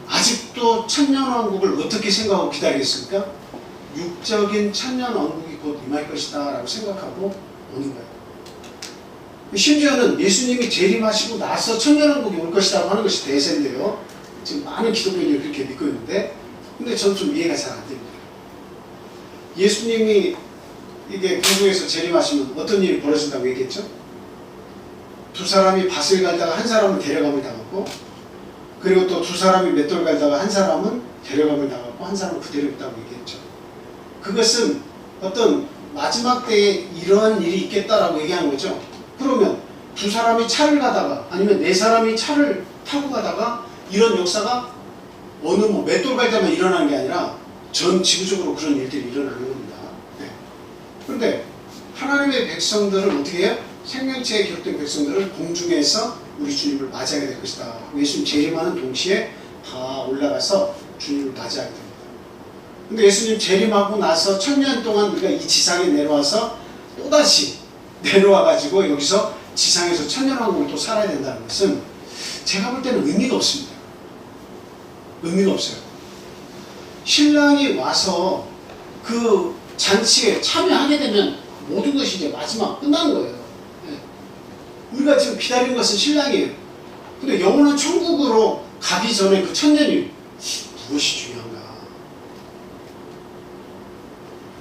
아직도 천년왕국을 어떻게 생각하고 기다리겠습니까? 육적인 천년왕국이 곧 임할 것이다 라고 생각하고 오는 거예요. 심지어는 예수님이 재림하시고 나서 천년왕국이 올 것이라고 하는 것이 대세인데요. 지금 많은 기독교인들이 그렇게 믿고 있는데, 근데 저는 좀 이해가 잘 안 됩니다. 예수님이 이게 궁중에서 재림하시면 어떤 일이 벌어진다고 얘기했죠? 두 사람이 밭을 갈다가 한 사람은 데려감을 당했고, 그리고 또 두 사람이 맷돌 갈다가 한 사람은 데려감을 당했고, 한 사람은 그대로 있다고 얘기했죠. 그것은 어떤 마지막 때에 이러한 일이 있겠다라고 얘기하는 거죠. 그러면 두 사람이 차를 가다가, 아니면 네 사람이 차를 타고 가다가 이런 역사가 어느 맷돌 갈 때만 일어나는 게 아니라 전 지구적으로 그런 일들이 일어나는 겁니다. 네. 그런데 하나님의 백성들은 어떻게 해요? 생명체에 기록된 백성들은 공중에서 우리 주님을 맞이하게 될 것이다. 예수님 재림하는 동시에 다 올라가서 주님을 맞이하게 됩니다. 근데 예수님 재림하고 나서 1000년 동안 우리가 이 지상에 내려와서 또다시 내려와가지고 여기서 지상에서 천년왕국을 또 살아야 된다는 것은 제가 볼 때는 의미가 없습니다. 의미가 없어요. 신랑이 와서 그 잔치에 참여하게 되면 모든 것이 이제 마지막 끝나는 거예요. 우리가 지금 기다리는 것은 신랑이에요. 근데 영원한 천국으로 가기 전에 그 천년이 무엇이 중요한가?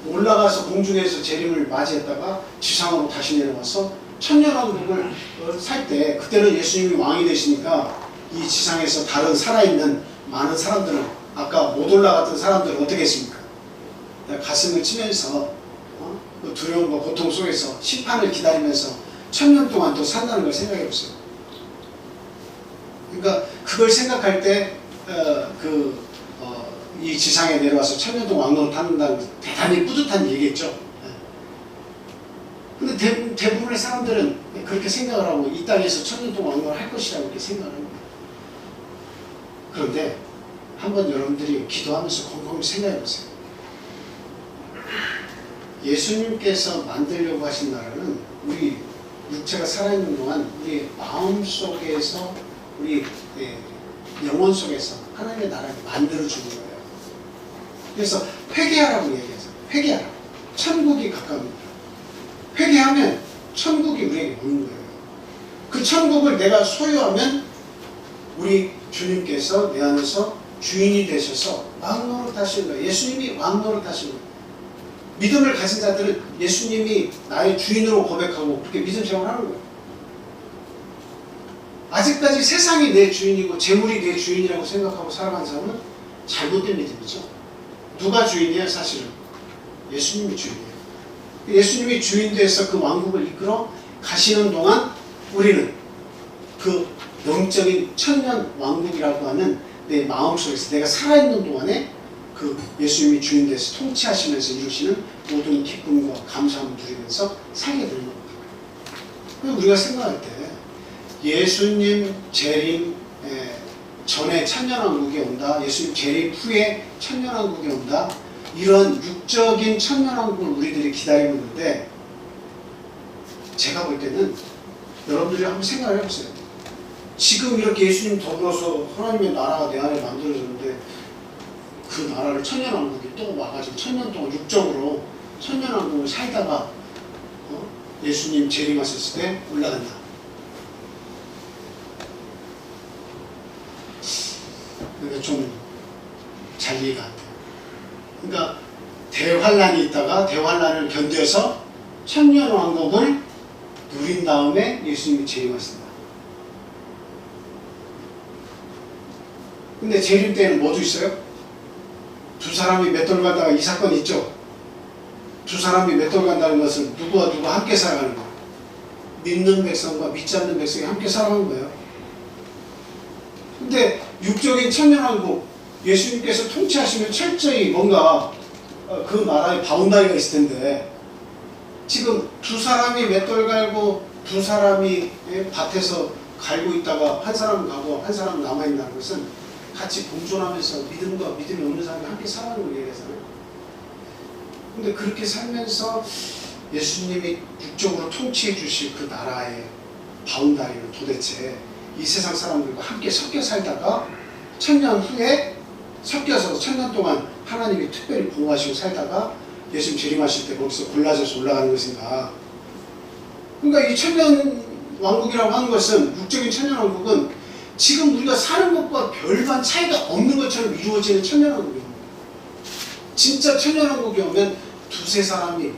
올라가서 공중에서 재림을 맞이했다가 지상으로 다시 내려와서 천년왕국을 살 때, 그때는 예수님이 왕이 되시니까 이 지상에서 다른 살아있는 많은 사람들은, 아까 못 올라갔던 사람들은 어떻게 했습니까? 가슴을 치면서 그 두려움과 고통 속에서 심판을 기다리면서 1000년 동안 또 산다는 걸 생각해 보세요. 그러니까 그걸 생각할 때 이 지상에 내려와서 1000년 동안 왕노릇 한다는 대단히 뿌듯한 얘기겠죠. 근데 대부분의 사람들은 그렇게 생각을 하고 이 땅에서 1000년 동안 왕노릇 할 것이라고 이렇게 생각을 합니다. 그런데 한번 여러분들이 기도하면서 곰곰이 생각해 보세요. 예수님께서 만들려고 하신 나라는 우리 육체가 살아있는 동안 우리 마음 속에서, 우리 영혼 속에서 하나님의 나라를 만들어주는 거예요. 그래서 회개하라고 얘기하죠. 회개하라. 천국이 가까웁니다. 회개하면 천국이 우리에게 오는 거예요. 그 천국을 내가 소유하면 우리 주님께서 내 안에서 주인이 되셔서 왕노릇 하시는 거예요. 예수님이 왕노릇 하시는 거예요. 믿음을 가진 자들은 예수님이 나의 주인으로 고백하고 그렇게 믿음 생활을 하는 거예요. 아직까지 세상이 내 주인이고 재물이 내 주인이라고 생각하고 살아가는 사람은 잘못된 믿음이죠. 누가 주인이에요? 사실은 예수님이 주인이에요. 예수님이 주인 돼서 그 왕국을 이끌어 가시는 동안 우리는 그 영적인 천년 왕국이라고 하는 내 마음속에서 내가 살아있는 동안에 그 예수님이 주인 돼서 통치하시면서 이루시는 모든 기쁨과 감사함을 누리면서 살게 되는 겁니다. 우리가 생각할 때 예수님 재림 전에 천년왕국이 온다, 예수님 재림 후에 천년왕국이 온다, 이런 육적인 천년왕국을 우리들이 기다리고 있는데, 제가 볼 때는 여러분들이 한번 생각을 해보세요. 지금 이렇게 예수님 더불어서 하나님의 나라가 내 안에 만들어졌는데 그 나라를 천년왕국이 또 와가지고 천년 동안 육적으로 천년왕국을 살다가 예수님 재림하셨을 때 올라간다. 그러니까 좀 잘 이해가 안 돼요. 그러니까 대환란이 있다가 대환란을 견뎌서 천년왕국을 누린 다음에 예수님이 재림하신다. 근데 재림 때는 뭐도 있어요? 두 사람이 맷돌 가다가 이 사건이 있죠. 두 사람이 맷돌 간다는 것은 누구와 누가 함께 살아가는 거예요. 믿는 백성과 믿지 않는 백성이 함께 살아가는 거예요. 근데 육적인 천년왕국 예수님께서 통치하시면 철저히 뭔가 그 나라에 바운다리가 있을 텐데 지금 두 사람이 맷돌 갈고 두 사람이 밭에서 갈고 있다가 한 사람은 가고 한 사람은 남아있다는 것은 같이 공존하면서 믿음과 믿음이 없는 사람이 함께 살아가는 걸 얘기하잖아요. 근데 그렇게 살면서 예수님이 육적으로 통치해 주실 그 나라의 바운다리는 도대체 이 세상 사람들과 함께 섞여 살다가 천년 후에 섞여서 천년 동안 하나님이 특별히 보호하시고 살다가 예수님 재림하실 때 거기서 골라져서 올라가는 것인가. 그러니까 이 천년 왕국이라고 하는 것은 육적인 천년 왕국은 지금 우리가 사는 것과 별반 차이가 없는 것처럼 이루어지는 천년 왕국입니다. 진짜 천년 왕국이 오면 두세 사람이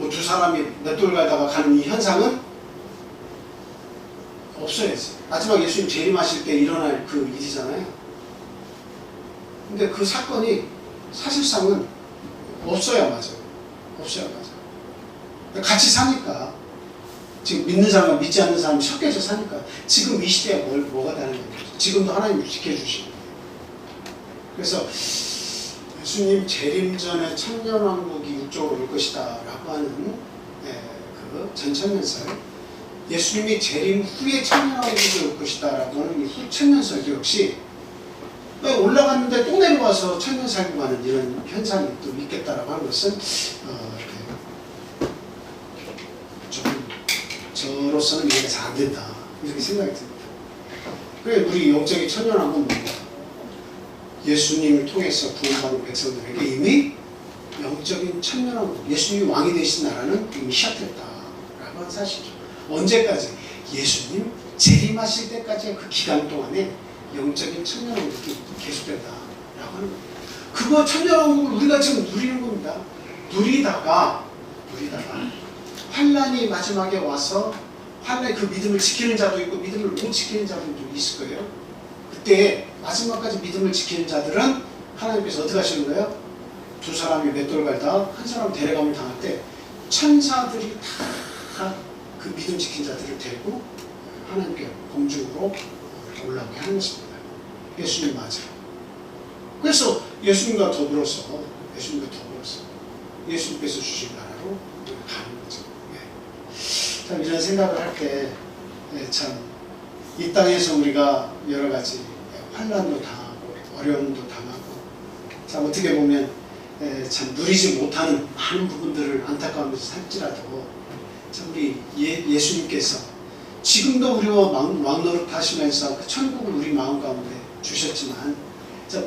두 사람이 맷돌 가다가 가는 이 현상은 없어야지. 마지막 예수님 재림하실 때 일어날 그 일이잖아요. 근데 그 사건이 사실상은 없어야 맞아요. 없어야 맞아요. 같이 사니까 지금 믿는 사람과 믿지 않는 사람이 섞여서 사니까 지금 이 시대에 뭐가 다른 거죠. 지금도 하나님이 지켜주시는 거예요. 그래서 예수님 재림 전에 천년왕국이 육적으로 올 것이다 라고 하는 그 전천년설, 예수님이 재림 후에 천년왕국이 올 것이다 라고 하는 이 후천년설도 역시 올라갔는데 또 내려와서 천년 살고 가는 이런 현상이 또 있겠다라고 하는 것은 조금 저로서는 이해가 잘 안 된다 이렇게 생각이 듭니다. 그래 우리 영적인 천년왕국은 뭔가 예수님을 통해서 구원받은 백성들에게 이미 영적인 천년왕국, 예수님이 왕이 되신 나라는 이미 시작됐다라고 하는 사실이죠. 언제까지? 예수님 재림하실 때까지의 그 기간 동안에 영적인 천년왕국이 계속된다라고 하는 겁니다. 그거 천년왕국을 우리가 지금 누리는 겁니다. 누리다가 환란이 마지막에 와서 환란의 그 믿음을 지키는 자도 있고 믿음을 못 지키는 자들도 있을 거예요. 그때 마지막까지 믿음을 지키는 자들은 하나님께서 어떻게 하시는 거예요? 두 사람이 맷돌 갈다 한 사람 데려가면 당할 때 천사들이 다 그 믿음 지킨 자들을 데리고 하나님께 공중으로 올라오게 하는 것입니다. 예수님 맞아요. 그래서 예수님과 더불어서 예수님께서 주신 나라로 가는 거죠. 참 이런 생각을 할 때 참 이 땅에서 우리가 여러 가지 환난도 당하고 어려움도 당하고 참 어떻게 보면 참 누리지 못하는 많은 부분들을 안타까우면서 살지라도 참 우리 예수님께서 지금도 우리와 왕노릇 하시면서 그 천국을 우리 마음 가운데 주셨지만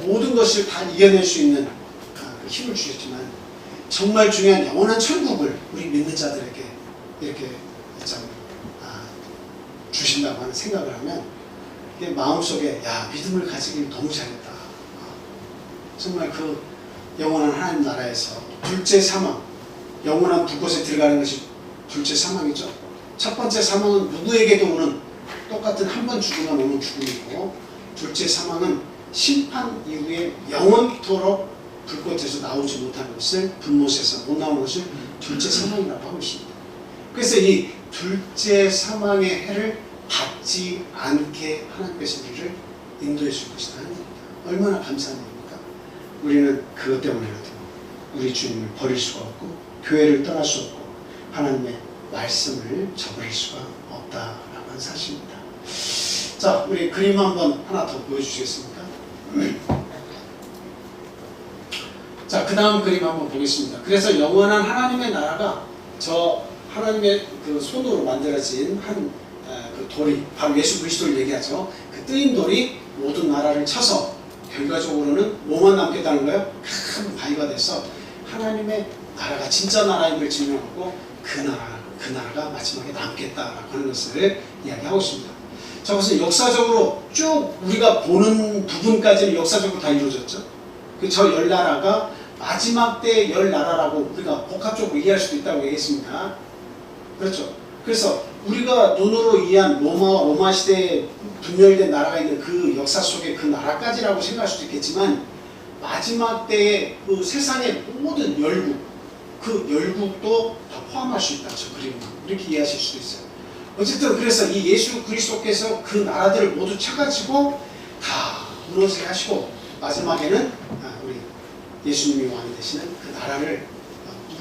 모든 것을 다 이겨낼 수 있는 그 힘을 주셨지만 정말 중요한 영원한 천국을 우리 믿는 자들에게 이렇게 참 주신다고 하는 생각을 하면 마음속에 믿음을 가지길 너무 잘했다. 정말 그 영원한 하나님 나라에서 둘째 사망, 영원한 불꽃에 들어가는 것이 둘째 사망이죠. 첫 번째 사망은 누구에게도 오는 똑같은 한 번 죽으면 오는 죽음이고, 둘째 사망은 심판 이후에 영원토록 불꽃에서 나오지 못하는 것을, 불못에서 못 나오는 것을 둘째 사망이라고 하고 있습니다. 그래서 이 둘째 사망의 해를 받지 않게 하나님께서 우리를 인도해 줄 것이다 하는 겁니다. 얼마나 감사한 일입니까? 우리는 그것 때문에라도 우리 주님을 버릴 수가 없고 교회를 떠날 수 없고 하나님의 말씀을 저버릴 수가 없다라고 하는 사실입니다. 자, 우리 그림 한번 하나 더 보여주시겠습니까? 자, 그 다음 그림 한번 보겠습니다. 그래서 영원한 하나님의 나라가 저 하나님의 그 손으로 만들어진 한 그 돌이 바로 예수 그리스도를 얘기하죠. 그 뜨인 돌이 모든 나라를 쳐서 결과적으로는 뭐만 남겠다는 거예요? 큰 바위가 돼서 하나님의 나라가 진짜 나라인 걸 증명하고 그 나라가 마지막에 남겠다라고 하는 것을 이야기하고 있습니다. 자, 그래서 역사적으로 쭉 우리가 보는 부분까지는 역사적으로 다 이루어졌죠. 그 저 열 나라가 마지막 때의 열 나라라고 우리가 복합적으로 이해할 수도 있다고 얘기했습니다. 그렇죠. 그래서 우리가 눈으로 이해한 로마 시대에 분열된 나라가 있는 그 역사 속의 그 나라까지라고 생각할 수도 있겠지만 마지막 때의 그 세상의 모든 열국, 그 열국도 다 포함할 수 있다. 저 그림은 이렇게 이해하실 수도 있어요. 어쨌든 그래서 이 예수 그리스도께서 그 나라들을 모두 쳐가지고 다 무너지게 하시고 마지막에는 우리 예수님이 왕이 되시는 그 나라를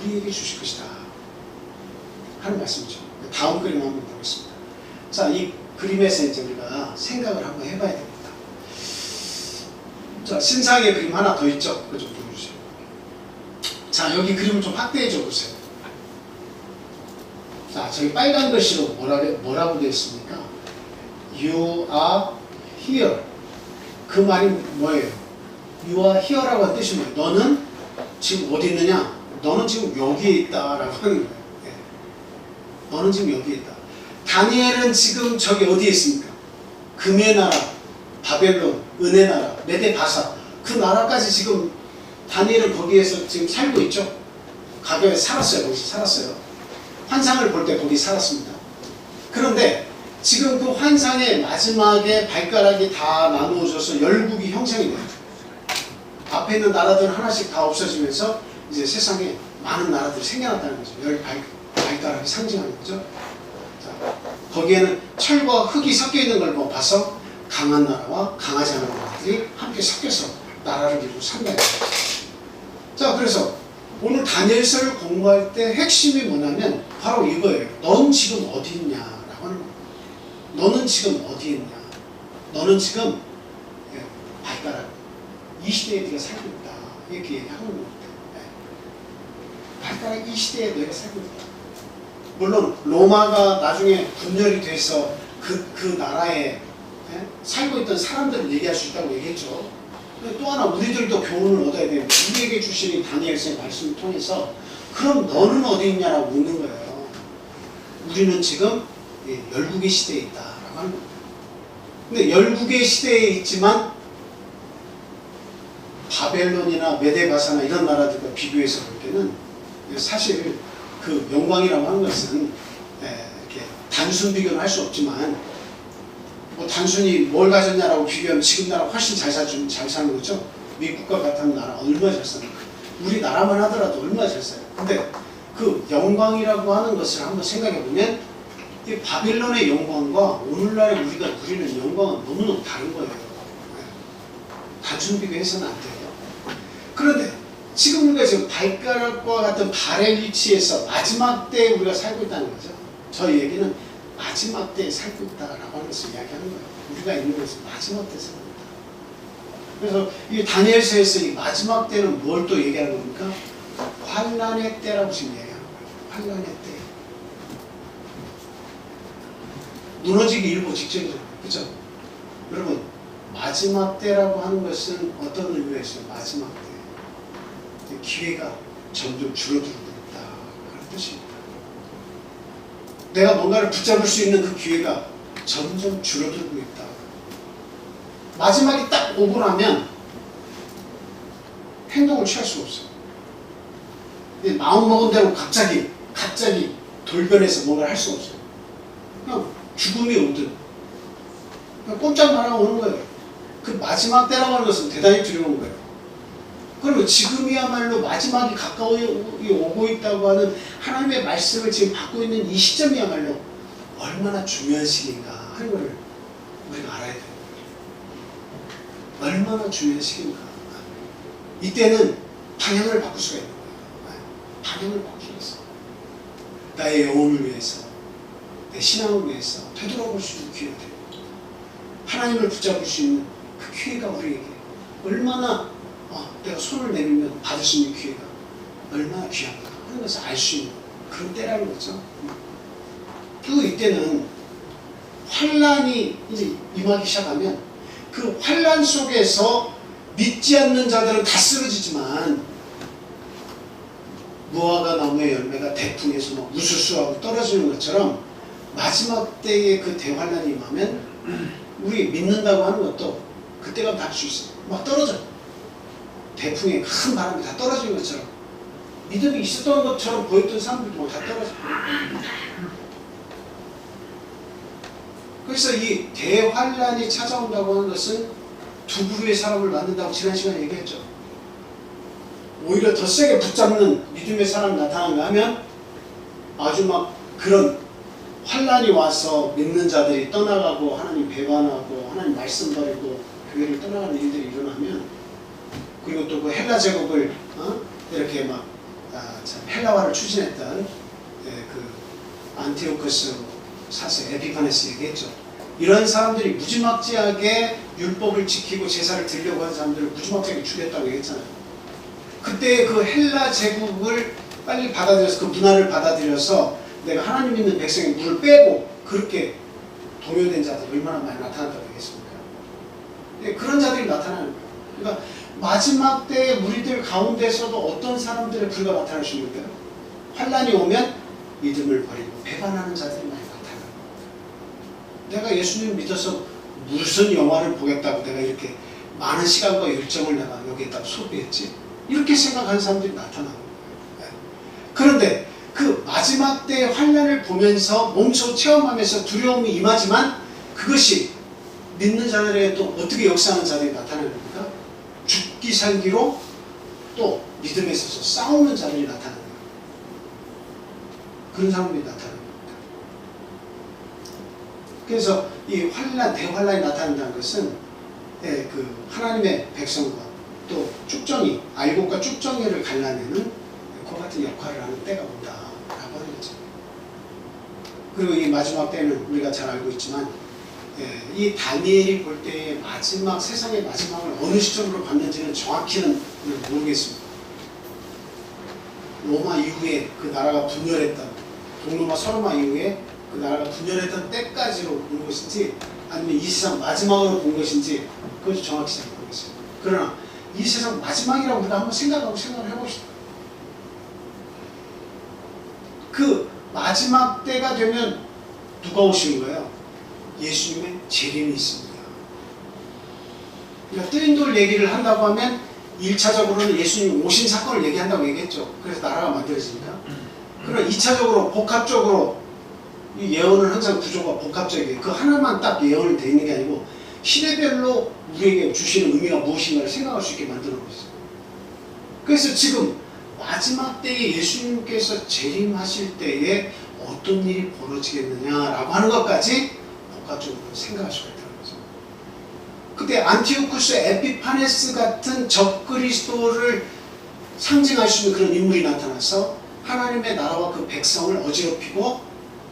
우리에게 주실 것이다 하는 말씀이죠. 다음 그림 한번 보겠습니다. 자, 이 그림에서 이제 우리가 생각을 한번 해봐야 됩니다. 자, 신상의 그림 하나 더 있죠? 그거 좀 보여주세요. 자, 여기 그림을 좀 확대해 줘 보세요. 자, 저기 빨간 글씨로 뭐라고 되어 있습니까? You are here. 그 말이 뭐예요? You are here라고 한 뜻이 뭐예요? 너는 지금 어디 있느냐? 너는 지금 여기에 있다라고 하는 거예요. 네. 너는 지금 여기에 있다. 다니엘은 지금 저기 어디에 있습니까? 금의 나라, 바벨론, 은혜 나라, 메데 바사. 그 나라까지 지금 다니엘은 거기에서 지금 살고 있죠. 가게에 살았어요. 거기서 살았어요. 환상을 볼 때 거기 살았습니다. 그런데 지금 그 환상의 마지막에 발가락이 다 나누어져서 열국이 형성이 돼요. 앞에 있는 나라들은 하나씩 다 없어지면서 이제 세상에 많은 나라들이 생겨났다는 거죠. 열 발가락이 상징하는 거죠. 자, 거기에는 철과 흙이 섞여 있는 걸 봐서 강한 나라와 강하지 않은 나라들이 함께 섞여서 나라를 이루고 산다는 거죠. 자, 그래서 오늘 다니엘서를 공부할 때 핵심이 뭐냐면 바로 이거예요. 넌 지금 어디 있냐라고 하는 거예요. 너는 지금 어디 있냐? 너는 지금 발가락 이 시대에 네가 살고 있다. 이렇게 얘기하는 겁니다. 발가락 이 시대에 너희가 살고 있다. 물론 로마가 나중에 분열이 돼서 그 나라에 살고 있던 사람들을 얘기할 수 있다고 얘기했죠. 또 하나 우리들도 교훈을 얻어야 되는데 우리에게 주신 이 다니엘서의 말씀을 통해서 그럼 너는 어디 있냐라고 묻는 거예요. 우리는 지금 열국의 시대에 있다라고 하는 겁니다. 근데 열국의 시대에 있지만 바벨론이나 메데바사나 이런 나라들과 비교해서 볼 때는 사실 그 영광이라고 하는 것은 이렇게 단순 비교는 할 수 없지만 뭐 단순히 뭘 가졌냐라고 비교하면 지금 나라 훨씬 잘 사는 거죠. 미국과 같은 나라 얼마나 잘 사는 거예요. 우리 나라만 하더라도 얼마나 잘 사요. 근데 그 영광이라고 하는 것을 한번 생각해 보면 이 바빌론의 영광과 오늘날에 우리가 누리는 영광은 너무너무 다른 거예요. 단순 비교해서는 안 돼요. 그런데 지금 우리가 지금 발가락과 같은 발의 위치에서 마지막 때에 우리가 살고 있다는 거죠. 저희 얘기는 마지막 때에 살고 있다라고 하는 것을 이야기하는 거예요. 우리가 있는 것은 마지막 때에 살고 있다. 그래서 이 다니엘서에서 이 마지막 때는 뭘 또 얘기하는 겁니까? 환난의 때라고 지금 얘기하는 거예요. 환난의 때. 무너지기 일보 직전이잖아요. 그죠? 여러분, 마지막 때라고 하는 것은 어떤 의미가 있어요? 마지막 때. 기회가 점점 줄어들고 있다. 그런 뜻입니다. 내가 뭔가를 붙잡을 수 있는 그 기회가 점점 줄어들고 있다. 마지막이 딱 오고 나면 행동을 취할 수가 없어요. 마음먹은 대로 갑자기 돌변해서 뭔가를 할 수가 없어요. 그냥 죽음이 오든 그냥 꼼짝 말하고 오는 거예요. 그 마지막 때라고 하는 것은 대단히 두려운 거예요. 그러면 지금이야말로 마지막이 가까이 오고 있다고 하는 하나님의 말씀을 지금 받고 있는 이 시점이야말로 얼마나 중요한 시기인가 하는 것을 우리가 알아야 돼요. 얼마나 중요한 시기인가. 이때는 방향을 바꿀 수가 있는 거예요. 방향을 바꿀 수가 있어. 나의 영혼을 위해서, 내 신앙을 위해서 되돌아볼 수 있는 기회가 돼요. 하나님을 붙잡을 수 있는 그 기회가 우리에게 얼마나 내가 손을 내밀면 받을 수 있는 기회가 얼마나 귀한가 하는 것을 알 수 있는 그런 때라는 거죠. 또 이때는 환란이 이제 임하기 시작하면 그 환란 속에서 믿지 않는 자들은 다 쓰러지지만 무화과 나무의 열매가 대풍에서 막 우수수하고 떨어지는 것처럼 마지막 때에 그 대환란이 임하면 우리 믿는다고 하는 것도 그때가 닿을 수 있어요. 막 떨어져. 대풍에 큰 바람이 다 떨어지는 것처럼 믿음이 있었던 것처럼 보였던 사람들도 막 다 떨어져. 그래서 이 대환란이 찾아온다고 하는 것은 두 부류의 사람을 만든다고 지난 시간에 얘기했죠. 오히려 더 세게 붙잡는 믿음의 사람이 나타나는가 하면 아주 막 그런 환란이 와서 믿는 자들이 떠나가고 하나님 배반하고 하나님 말씀 버리고 교회를 떠나가는 일들이 일어나면, 그리고 또 그 헬라 제국을 이렇게 막 헬라화를 추진했던 그 안티오코스 4세 에피파네스 얘기했죠. 이런 사람들이 무지막지하게 율법을 지키고 제사를 드리려고 하는 사람들을 무지막지하게 죽였다고 얘기했잖아요. 그때 그 헬라 제국을 빨리 받아들여서 그 문화를 받아들여서 내가 하나님 믿는 백성의 물을 빼고 그렇게 동요된 자들이 얼마나 많이 나타났다고 얘기했습니까? 그런 자들이 나타나는 거예요. 그러니까 마지막 때의 무리들 가운데서도 어떤 사람들의 불과 나타날 수 있는데요. 환란이 오면 믿음을 버리고 배반하는 자들이 많이 나타나는 거예요. 내가 예수님 믿어서 무슨 영화를 보겠다고 내가 이렇게 많은 시간과 열정을 내가 여기에다 소비했지? 이렇게 생각하는 사람들이 나타나는 거예요. 그런데 그 마지막 때의 환란을 보면서 몸소 체험하면서 두려움이 임하지만 그것이 믿는 자들에게 또 어떻게 역사하는 자들이 나타나는 겁니까? 죽기 살기로 또 믿음에 있어서 싸우는 자들이 나타나는 거예요. 그런 사람들이 나타나는 겁니다. 그래서 이 환란, 대환란이 나타난다는 것은 그 하나님의 백성과 또 쭉정이, 알곡과 쭉정이를 갈라내는 그와 같은 역할을 하는 때가 온다라고 하는 거죠. 그리고 이 마지막 때는 우리가 잘 알고 있지만 이 다니엘이 볼 때의 마지막, 세상의 마지막을 어느 시점으로 봤는지는 정확히는 모르겠습니다. 로마 이후에 그 나라가 분열했던, 동로마 서로마 이후에 그 나라가 분열했던 때까지로 본 것인지 아니면 이 세상 마지막으로 본 것인지 그것이 정확히 잘 모르겠어요. 그러나 이 세상 마지막이라고 우리가 한번 생각을 해봅시다. 그 마지막 때가 되면 누가 오시는 거예요? 예수님의 재림이 있습니다. 그러니까 뜨인 돌 얘기를 한다고 하면 1차적으로는 예수님 오신 사건을 얘기한다고 얘기했죠. 그래서 나라가 만들어지니까. 그러나 2차적으로 복합적으로 이 예언은 항상 구조가 복합적이에요. 그 하나만 딱 예언이 되어 있는 게 아니고 시대별로 우리에게 주시는 의미가 무엇인가를 생각할 수 있게 만들어 놓으셨어요. 그래서 지금 마지막 때에 예수님께서 재림하실 때에 어떤 일이 벌어지겠느냐라고 하는 것까지 복합적으로 생각할 수가 있다는 거죠. 그때 안티오쿠스 에피파네스 같은 적그리스도를 상징할 수 있는 그런 인물이 나타나서 하나님의 나라와 그 백성을 어지럽히고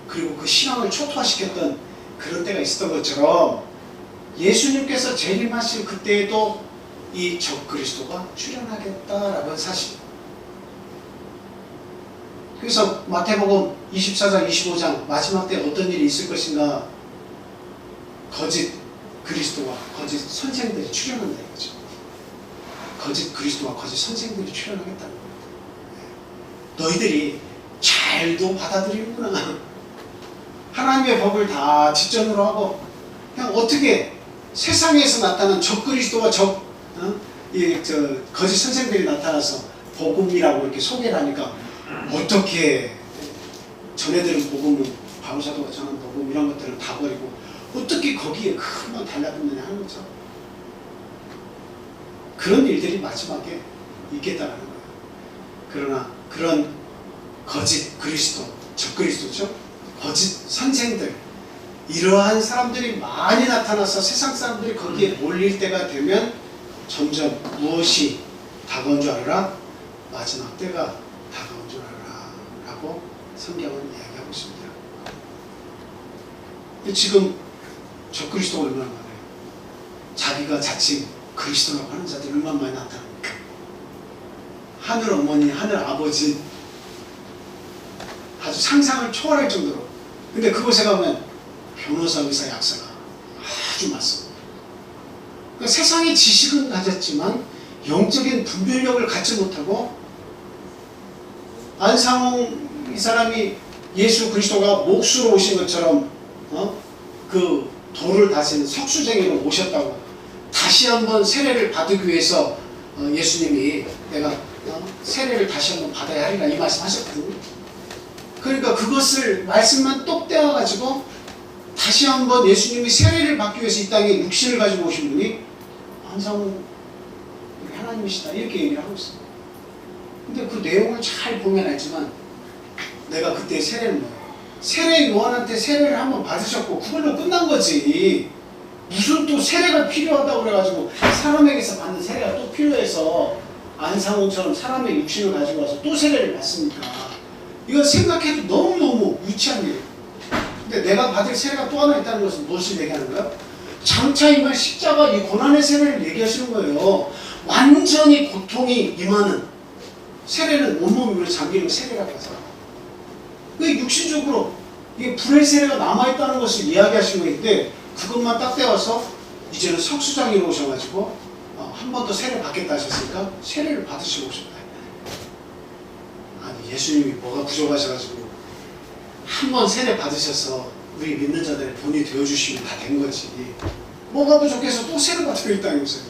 그리고 그 신앙을 초토화시켰던 그런 때가 있었던 것처럼 예수님께서 재림하실 그때에도 이 적그리스도가 출현하겠다라고 하는 사실. 그래서 마태복음 24장 25장 마지막 때 어떤 일이 있을 것인가, 거짓 그리스도와 거짓 선생들이 출현한다 이거죠. 거짓 그리스도와 거짓 선생들이 출현하겠다는 겁니다. 너희들이 잘도 받아들이는구나. 하나님의 법을 다 뒷전으로 하고 그냥 어떻게 세상에서 나타난 적그리스도와 거짓 선생들이 나타나서 복음이라고 이렇게 소개를 하니까 어떻게 전해들은 복음은 바울사도가 전한 복음 이런 것들을 다 버리고 어떻게 거기에 금방 달라붙느냐 하는 거죠. 그런 일들이 마지막에 있겠다는 거예요. 그러나 그런 거짓 그리스도, 적그리스도죠. 거짓 선생들, 이러한 사람들이 많이 나타나서 세상 사람들이 거기에 몰릴 때가 되면 점점 무엇이 다가온 줄 알아라? 마지막 때가 다가온 줄 알아라 라고 성경은 이야기하고 있습니다. 지금 적그리스도가 얼마나 많아요. 자기가 자칭 그리스도라고 하는 자들이 얼마나 많이 나타납니까? 하늘 어머니, 하늘 아버지, 아주 상상을 초월할 정도로. 근데 그곳에 가면 변호사, 의사, 약사가 아주 많습니다. 그러니까 세상의 지식은 가졌지만 영적인 분별력을 갖지 못하고, 안상홍 이 사람이 예수 그리스도가 목수로 오신 것처럼 그 돌을 다시는 석수쟁이로 오셨다고 다시 한번 세례를 받기 위해서 예수님이 내가 세례를 다시 한번 받아야 하리라 이 말씀 하셨거든요. 그러니까 그것을 말씀만 똑 떼어가지고 다시 한번 예수님이 세례를 받기 위해서 이 땅에 육신을 가지고 오신 분이 안상홍 하나님이시다 이렇게 얘기를 하고 있어요. 근데 그 내용을 잘 보면 알지만 내가 그때 세례는 뭐예요? 세례 요한한테 세례를 한번 받으셨고 그걸로 끝난 거지. 무슨 또 세례가 필요하다고 그래가지고 사람에게서 받는 세례가 또 필요해서 안상홍처럼 사람의 육신을 가지고 와서 또 세례를 받습니까? 이거 생각해도 너무너무 유치한 일이에요. 근데 내가 받을 세례가 또 하나 있다는 것은 무엇을 얘기하는 거야? 장차 임할 십자가 이 고난의 세례를 얘기하시는 거예요. 완전히 고통이 임하는 세례는 온몸이 물에 잠기는 세례라고 하잖아. 그 육신적으로 이게 불의 세례가 남아있다는 것을 이야기하신 거인데 그것만 딱 떼어서 이제는 석수장이로 오셔가지고 한 번 더 세례 받겠다 하셨으니까 세례를 받으시고 오셨다. 아니 예수님이 뭐가 부족하셔가지고 한 번 세례 받으셔서 우리 믿는 자들의 본이 되어주시면 다 된 거지. 뭐가 부족해서 또 세례 받으러 이 땅에 오세요.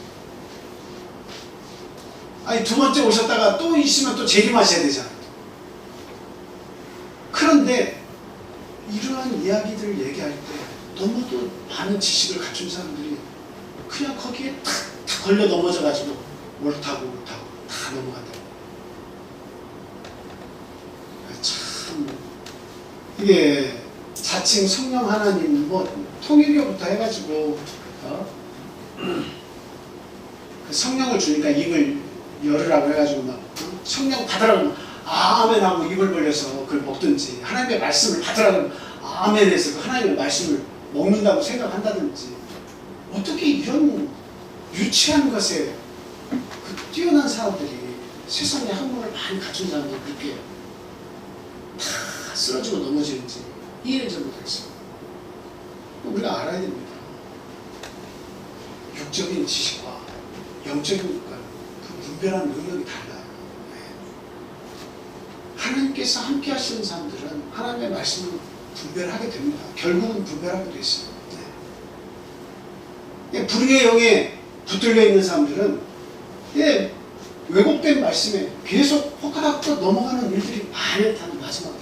아니 두 번째 오셨다가 또 있으면 또 재림하셔야 되잖아요. 그런데 이러한 이야기들을 얘기할 때 너무도 많은 지식을 갖춘 사람들이 그냥 거기에 탁 걸려 넘어져가지고 옳다고 다 넘어간다고. 참 이게 자칭 성령 하나님 통일교부터 해가지고 그 성령을 주니까 입을 열으라고 해가지고 막 성령 받으라고 아멘하고 입을 벌려서 그걸 먹든지, 하나님의 말씀을 받으라고 아멘해서 그 하나님의 말씀을 먹는다고 생각한다든지, 어떻게 이런 유치한 것에 그 뛰어난 사람들이 세상에 학문을 많이 갖춘 사람들이 그렇게 다 쓰러지고 넘어지는지 이해를 못하겠어요. 우리가 알아야 됩니다. 육적인 지식과 영적인 것과 그 분별하는 능력이 달라요. 하나님께서 함께 하시는 사람들은 하나님의 말씀을 분별하게 됩니다. 결국은 분별하게 돼 있어요. 불의의 영에 붙들려 있는 사람들은 왜곡된 말씀에 계속 헛가닥 넘어가는 일들이 많다는 마지막에.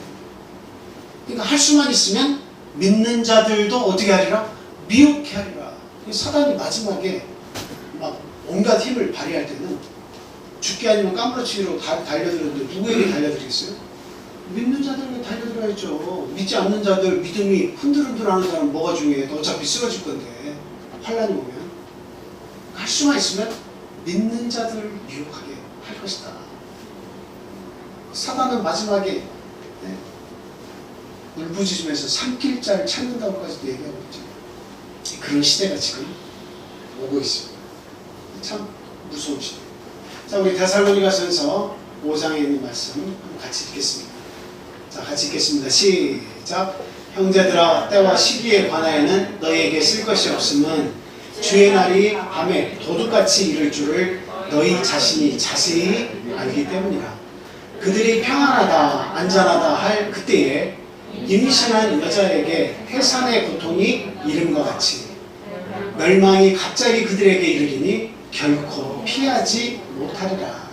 그러니까 할 수만 있으면 믿는 자들도 어떻게 하리라? 미혹해 하리라. 사단이 마지막에 막 온갖 힘을 발휘할 때는 죽기 아니면 까무러치기로 달려들었는데 누구에게 달려들겠어요? 믿는 자들에게 달려들어야죠. 믿지 않는 자들, 믿음이 흔들흔들하는 사람 뭐가 중요해? 어차피 쓰러질 건데 환란이 오면. 할 수만 있으면 믿는 자들을 미혹하게 할 것이다. 사단은 마지막에 울부짖으면서 삼킬자를 찾는다고까지도 얘기하고 있죠. 그런 시대가 지금 오고 있습니다. 참 무서운 시대. 자, 우리 데살로니가전서 5장에 있는 말씀 같이 읽겠습니다. 자, 같이 읽겠습니다. 시작. 형제들아, 때와 시기에 관하여는 너희에게 쓸 것이 없음은 주의 날이 밤에 도둑같이 이를 줄을 너희 자신이 자세히 알기 때문이라. 그들이 평안하다 안전하다 할 그때에 임신한 여자에게 해산의 고통이 이름과 같이 멸망이 갑자기 그들에게 이르리니 결코 피하지 못하리라.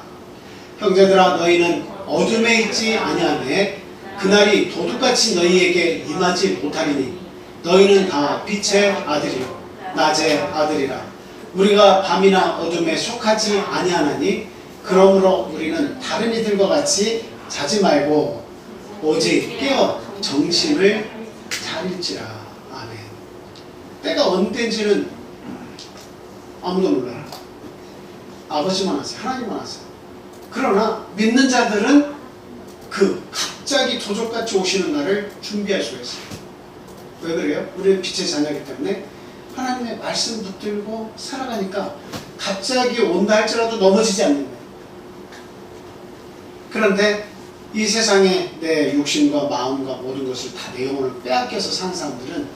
형제들아, 너희는 어둠에 있지 아니하매 그날이 도둑같이 너희에게 임하지 못하리니 너희는 다 빛의 아들이요 낮의 아들이라. 우리가 밤이나 어둠에 속하지 아니하나니 그러므로 우리는 다른 이들과 같이 자지 말고 오직 깨어 정신을 차릴지라. 아멘. 때가 언제인지는 아무도 몰라요. 아버지만 아세요. 하나님만 아세요. 그러나 믿는 자들은 그 갑자기 도적같이 오시는 날을 준비할 수가 있어요. 왜 그래요? 우리는 빛의 자녀이기 때문에 하나님의 말씀 붙들고 살아가니까 갑자기 온다 할지라도 넘어지지 않는 거예요. 그런데 이 세상에 내 육신과 마음과 모든 것을 다 내 영혼을 빼앗겨서 사는 사람들은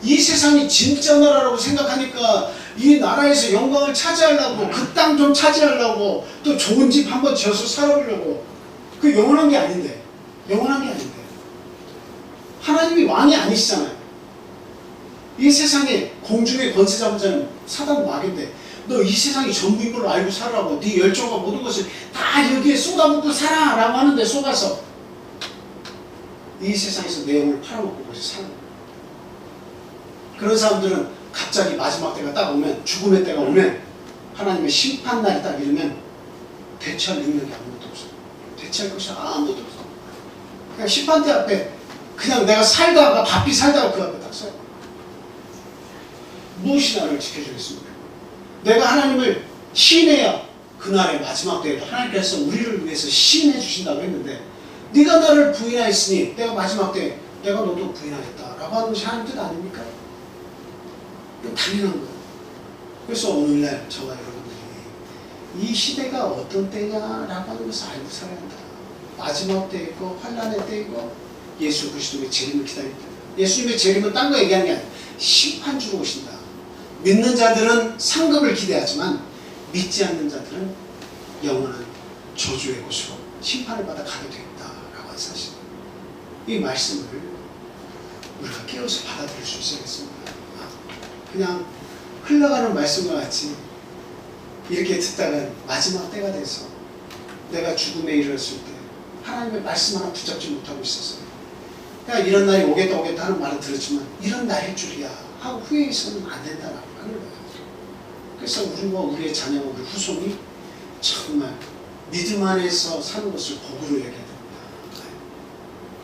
이 세상이 진짜 나라라고 생각하니까 이 나라에서 영광을 차지하려고 그 땅 좀 차지하려고 또 좋은 집 한번 지어서 살아보려고 그 영원한 게 아닌데 영원한 게 아닌데 하나님이 왕이 아니시잖아요. 이 세상에 공중의 권세 잡은 자는 사단 마귀인데 너 이 세상이 전부인 걸로 알고 살아라고 네 열정과 모든 것을 다 여기에 쏟아붓고 살아 라고 하는데 속아서 이 세상에서 내 영혼을 팔아먹고 그래서 사는 거예요. 그런 사람들은 갑자기 마지막 때가 딱 오면 죽음의 때가 오면 하나님의 심판날이 딱 이르면 대처할 능력이 아무것도 없어요. 대처할 것이 아무것도 없어요. 그냥 심판대 앞에 그냥 내가 살다가 바삐 살다가 그 앞에 딱 서요. 무엇이 나를 지켜주겠습니까? 내가 하나님을 시인해야 그날의 마지막 때에도 하나님께서 우리를 위해서 시인해 주신다고 했는데 네가 나를 부인하였으니 내가 마지막 때 내가 너도 부인하겠다라고 하는 것이 하나님 뜻 아닙니까? 당연한 거예요. 그래서 오늘날 저와 여러분들이 이 시대가 어떤 때냐라고 하는 것을 알고 살아야 한다. 마지막 때이고 환란의 때이고 예수 그리스도의 재림을 기다립니다. 예수님의 재림은 딴 거 얘기하는 게 아니라 심판주로 오신다. 믿는 자들은 상급을 기대하지만 믿지 않는 자들은 영원한 저주의 곳으로 심판을 받아 가게 되겠다라고 하는 사실. 이 말씀을 우리가 깨어서 받아들일 수 있어야겠습니다. 그냥 흘러가는 말씀과 같이 이렇게 듣다가 마지막 때가 돼서 내가 죽음에 이르렀을 때 하나님의 말씀 하나 붙잡지 못하고 있었어요. 그냥 이런 날이 오겠다 오겠다 하는 말은 들었지만 이런 날일 줄이야 하고 후회해서는 안 된다라고 하는 거예요. 그래서 우리와 우리의 자녀와 우리 후손이 정말 믿음 안에서 사는 것을 복으로 얘기해야 됩니다.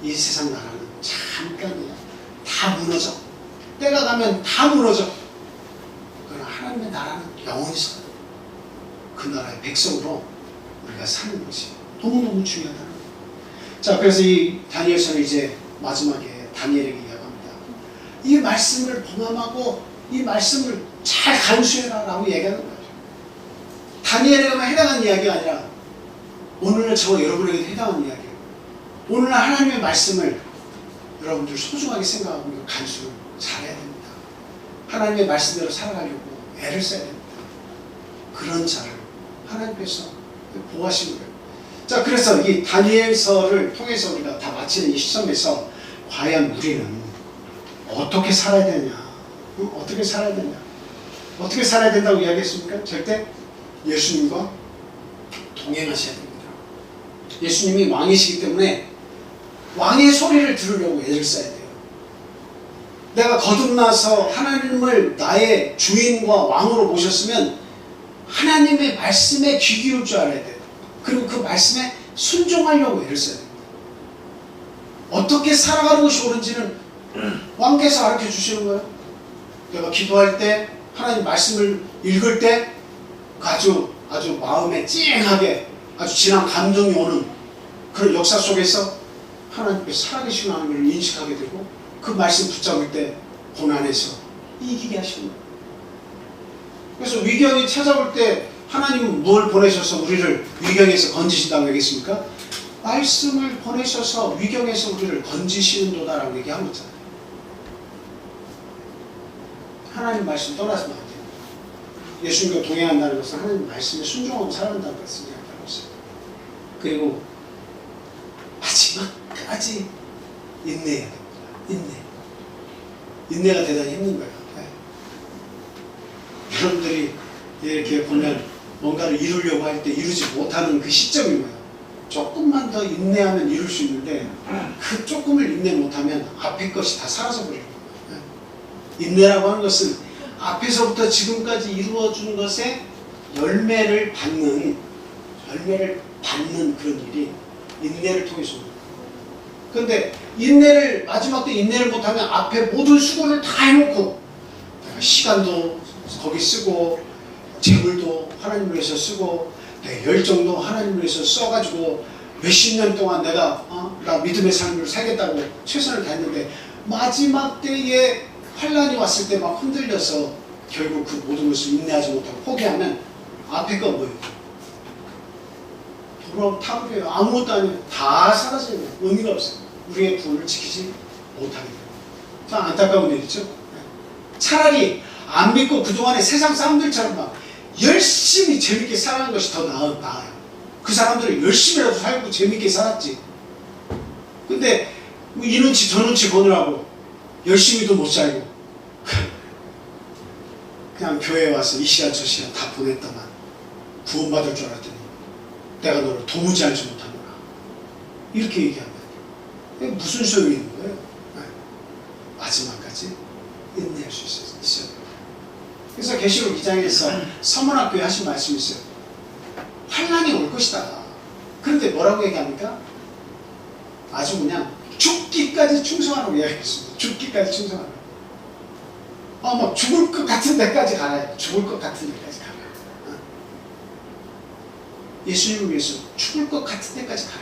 이 세상 나라는 잠깐이야. 다 무너져. 때가 가면 다 무너져. 그러나 하나님의 나라는 영원히 살아요. 그 나라의 백성으로 우리가 사는 것이 너무너무 중요하다는 거예요. 자, 그래서 이 다니엘서는 이제 마지막에 다니엘에게 이야기합니다. 이 말씀을 봉함하고 이 말씀을 잘 간수해라 라고 얘기하는 거예요. 다니엘에게만 해당하는 이야기가 아니라 오늘날 저와 여러분에게 해당하는 이야기예요. 오늘날 하나님의 말씀을 여러분들 소중하게 생각하고 간수를 잘해야 됩니다. 하나님의 말씀대로 살아가려고 애를 써야 됩니다. 그런 자를 하나님께서 보호하신 거예요. 자, 그래서 이 다니엘서를 통해서 우리가 다 마치는 이 시점에서 과연 우리는 어떻게 살아야 되냐? 어떻게 살아야 되냐? 어떻게 살아야 된다고 이야기했습니까? 절대 예수님과 동행하셔야 됩니다. 예수님이 왕이시기 때문에 왕의 소리를 들으려고 애를 써야 돼요. 내가 거듭나서 하나님을 나의 주인과 왕으로 모셨으면 하나님의 말씀에 귀 기울 줄 알아야 돼요. 그리고 그 말씀에 순종하려고 애를 써야 됩니다. 어떻게 살아가는 것이 옳은지는 왕께서 가르쳐 주시는 거예요. 내가 기도할 때 하나님 말씀을 읽을 때 아주 마음에 찡하게 아주 진한 감동이 오는 그런 역사 속에서 하나님께서 살아계신 하나님을 인식하게 되고 그 말씀 붙잡을 때 고난에서 이기게 하시는 거예요. 그래서 위경이 찾아올 때 하나님은 뭘 보내셔서 우리를 위경에서 건지신다고 얘기했습니까? 말씀을 보내셔서 위경에서 우리를 건지시는도다라고 얘기하고 있잖아요. 하나님 말씀 떠나서는 안 돼요. 예수님과 동행한다는 것은 하나님 말씀에 순종하고 살아간다는 것을 이야기하고 있어요. 그리고 마지막까지 인내해야 됩니다. 인내가 대단히 힘든 거예요. 네. 여러분들이 이렇게 보면 뭔가를 이루려고 할 때 이루지 못하는 그 시점이 뭐예요? 조금만 더 인내하면 이룰 수 있는데 그 조금을 인내 못하면 앞에 것이 다 사라져버리는 거예요. 인내라고 하는 것은 앞에서부터 지금까지 이루어준 것에 열매를 받는 그런 일이 인내를 통해서 오는 거예요. 그런데 마지막 때 인내를 못하면 앞에 모든 수고를 다 해놓고 내가 시간도 거기 쓰고 재물도 하나님을 위해서 쓰고 내 열정도 하나님을 위해서 써가지고 몇십 년 동안 내가 나 믿음의 삶을 살겠다고 최선을 다했는데 마지막 때에 환란이 왔을 때 막 흔들려서 결국 그 모든 것을 인내하지 못하고 포기하면 앞에 거 뭐예요? 돌아오면 타버려요. 아무것도 아니에요. 다 사라져요. 의미가 없어요. 우리의 구원을 지키지 못하게 돼요. 참 안타까운 일이죠. 차라리 안 믿고 그동안에 세상 사람들처럼 막 열심히 재밌게 살아가는 것이 더 나아요. 그 사람들은 열심히라도 살고 재밌게 살았지. 근데 이 눈치 저 눈치 보느라고 열심히도 못 살고 그냥 교회에 와서 이 시간 저 시간 다 보냈다만 구원받을 줄 알았더니 내가 너를 도무지 알지 못하노라. 이렇게 얘기하면 무슨 소용이 있는 거예요? 마지막까지 인내할 수 있어요. 그래서 계시록 2장에서 서문학교에 하신 말씀이 있어요. 환난이 올 것이다. 그런데 뭐라고 얘기합니까? 아주 그냥 죽기까지 충성하라고 이야기했습니다. 죽기까지 충성하라고. 막 죽을 것 같은 데까지 가라. 죽을 것 같은 데까지 가라. 예수님을 위해서 죽을 것 같은 데까지 가라.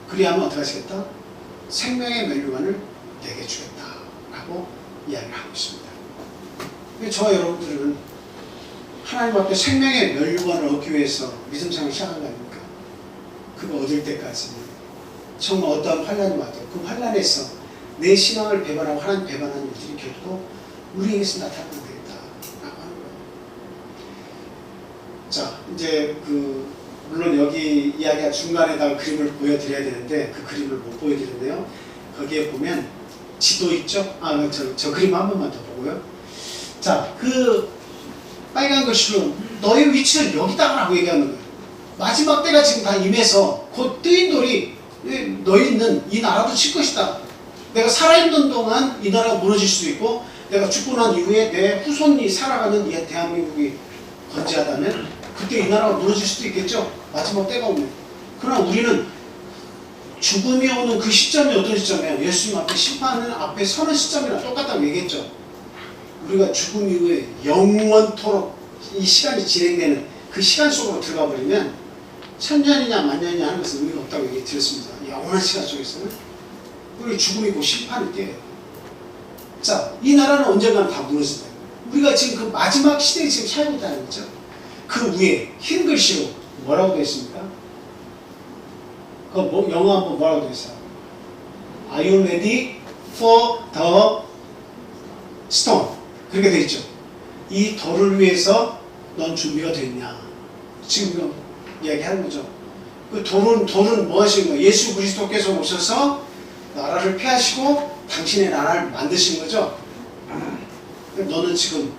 그리하면 어떻게 하시겠다? 생명의 면류관을 내게 주겠다 라고 이야기를 하고 있습니다. 저와 여러분들은 하나님 앞에 생명의 면류관을 얻기 위해서 믿음 생활을 시작한 거 아닙니까? 그거 얻을 때까지 정말 어떠한 환난이 와도 그 환난에서 내 신앙을 배반하고 하나님 배반하는 일들이 결코 우리에게서 나타나면 되겠다 라고 하는 거예요. 자, 이제 물론 여기 이야기가 중간에다가 그림을 보여드려야 되는데 그 그림을 못 보여드리는데요. 거기에 보면 지도 있죠? 저 그림 한 번만 더 보고요. 자, 그 빨간 글씨로 너의 위치는 여기다라고 얘기하는 거예요. 마지막 때가 지금 다 임해서 곧 뜨인 돌이 너희 있는 이 나라도 칠 것이다. 내가 살아있는 동안 이 나라가 무너질 수도 있고 내가 죽고 난 이후에 내 후손이 살아가는 이 대한민국이 건재하다면 그때 이 나라가 무너질 수도 있겠죠. 마지막 때가 오면. 그러나 우리는 죽음이 오는 그 시점이 어떤 시점이에요? 예수님 앞에 심판하는 앞에 서는 시점이랑 똑같다고 얘기했죠. 우리가 죽음 이후에 영원토록 이 시간이 진행되는 그 시간 속으로 들어가 버리면 천년이냐 만년이냐 하는 것은 의미가 없다고 얘기 드렸습니다. 영원한 시간 속에서는 우리 죽음이고 심판이 돼요. 자, 이 나라는 언젠가는 다 무너진다. 우리가 지금 그 마지막 시대에 지금 살고 있다는 거죠. 그 위에 흰 글씨로 뭐라고 되어 있습니까? 영어 한번 뭐라고 되어 있어요? Are you ready for the stone? 그렇게 되어 있죠. 이 돌을 위해서 넌 준비가 됐냐? 지금 이야기하는 거죠. 그 돌은 뭐 하시는 거예요? 예수 그리스도께서 오셔서 나라를 폐하시고 당신의 나라를 만드신 거죠. 너는 지금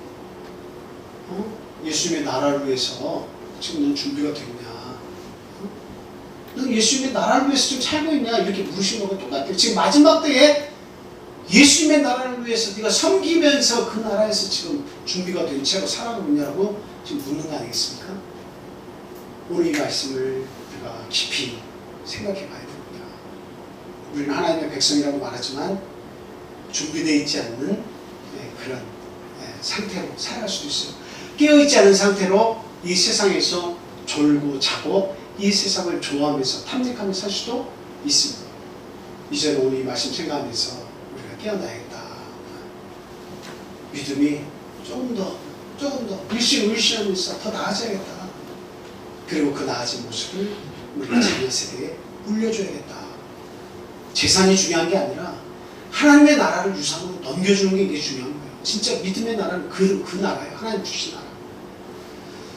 예수님의 나라를 위해서 지금 넌 준비가 됐냐? 넌 예수님의 나라를 위해서 지금 살고 있냐? 이렇게 물으신 거가 똑같아요. 지금 마지막 때에 예수님의 나라를 위해서 네가 섬기면서 그 나라에서 지금 준비가 된 채로 살아가고 있냐고 지금 묻는 거 아니겠습니까? 오늘 이 말씀을 우리가 깊이 생각해 봐야 됩니다. 우리는 하나님의 백성이라고 말하지만 준비되어 있지 않는 그런 상태로 살아갈 수도 있어요. 깨어있지 않은 상태로 이 세상에서 졸고 자고 이 세상을 좋아하면서 탐닉하면서 살 수도 있습니다. 이제는 오늘 이 말씀 생각하면서 우리가 깨어나야겠다. 믿음이 조금 더 일시하면서 더 나아져야겠다. 그리고 그 나아진 모습을 우리 자녀 세대에 물려줘야겠다. 재산이 중요한 게 아니라 하나님의 나라를 유산으로 넘겨주는 게 이게 중요한 거예요. 진짜 믿음의 나라는 그 나라예요. 하나님 주신 나라.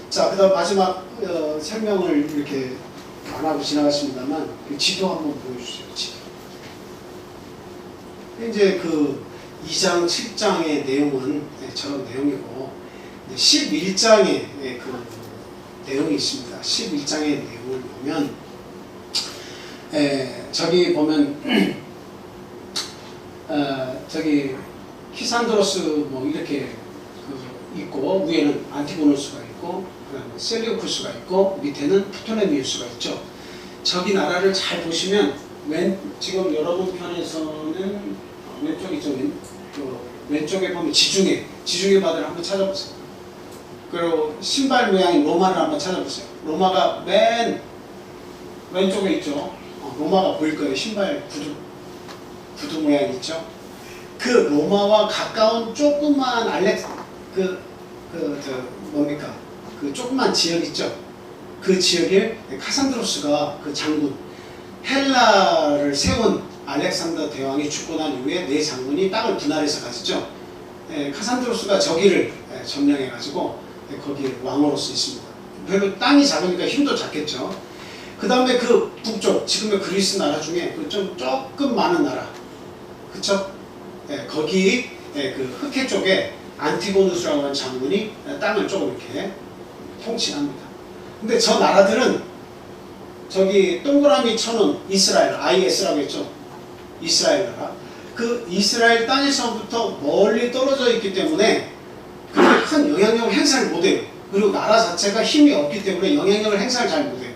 자, 그 다음 마지막 설명을 이렇게 안 하고 지나갔습니다만 지도 한번 보여주세요. 지도. 이제 그 2장, 7장의 내용은 저런 내용이고 11장의 그 내용이 있습니다. 11장의 내용을 보면 저기 보면 저기 키산드로스 뭐 이렇게 있고 위에는 안티고노스가 있고 그다음에 셀리오쿠스가 있고 밑에는 프토레미우스가 있죠. 저기 나라를 잘 보시면 지금 여러분 편에서는 왼쪽이죠. 왼쪽에 보면 지중해 바다를 한번 찾아보세요. 그리고 신발 모양인 로마를 한번 찾아보세요. 로마가 맨 왼쪽에 있죠. 로마가 보일 거예요. 신발 구두 모양이 있죠. 그 로마와 가까운 조그만 뭡니까? 그 조그만 지역 있죠. 그 지역에 카산드로스가 그 장군, 헬라를 세운 알렉산더 대왕이 죽고 난 이후에 네 장군이 땅을 분할해서 가졌죠. 카산드로스가 저기를 점령해가지고 거기 왕으로서 있습니다. 별로 땅이 작으니까 힘도 작겠죠. 그 다음에 그 북쪽, 지금의 그리스 나라 중에 그 좀 조금 많은 나라, 그쵸? 거기 그 흑해 쪽에 안티고누스라고 하는 장군이 땅을 조금 이렇게 통치합니다. 근데 저 나라들은 저기 동그라미 쳐놓은 이스라엘, IS라고 했죠. 이스라엘 나라. 그 이스라엘 땅에서부터 멀리 떨어져 있기 때문에 그렇게 큰 영향력을 행사를 못해요. 그리고 나라 자체가 힘이 없기 때문에 영향력을 행사를 잘 못해요.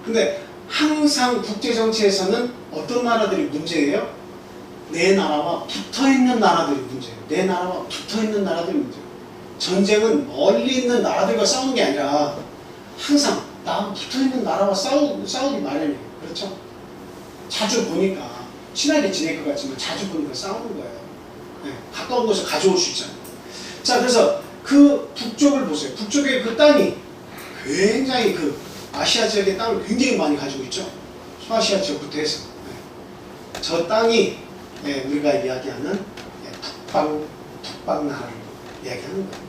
근데 항상 국제정치에서는 어떤 나라들이 문제예요? 내 나라와 붙어있는 나라들이 문제예요. 내 나라와 붙어있는 나라들이 문제예요. 전쟁은 멀리 있는 나라들과 싸우는 게 아니라 항상 나와 붙어있는 나라와 싸우기 마련이에요. 그렇죠? 자주 보니까 친하게 지낼 것 같지만 자주 보니까 싸우는 거예요. 가까운 곳에 가져올 수 있잖아요. 자, 그래서 그 북쪽을 보세요. 북쪽의 그 땅이 굉장히 그 아시아 지역의 땅을 굉장히 많이 가지고 있죠. 소아시아 지역부터 해서. 저 땅이 우리가 이야기하는 북방 나라를 이야기하는 거예요.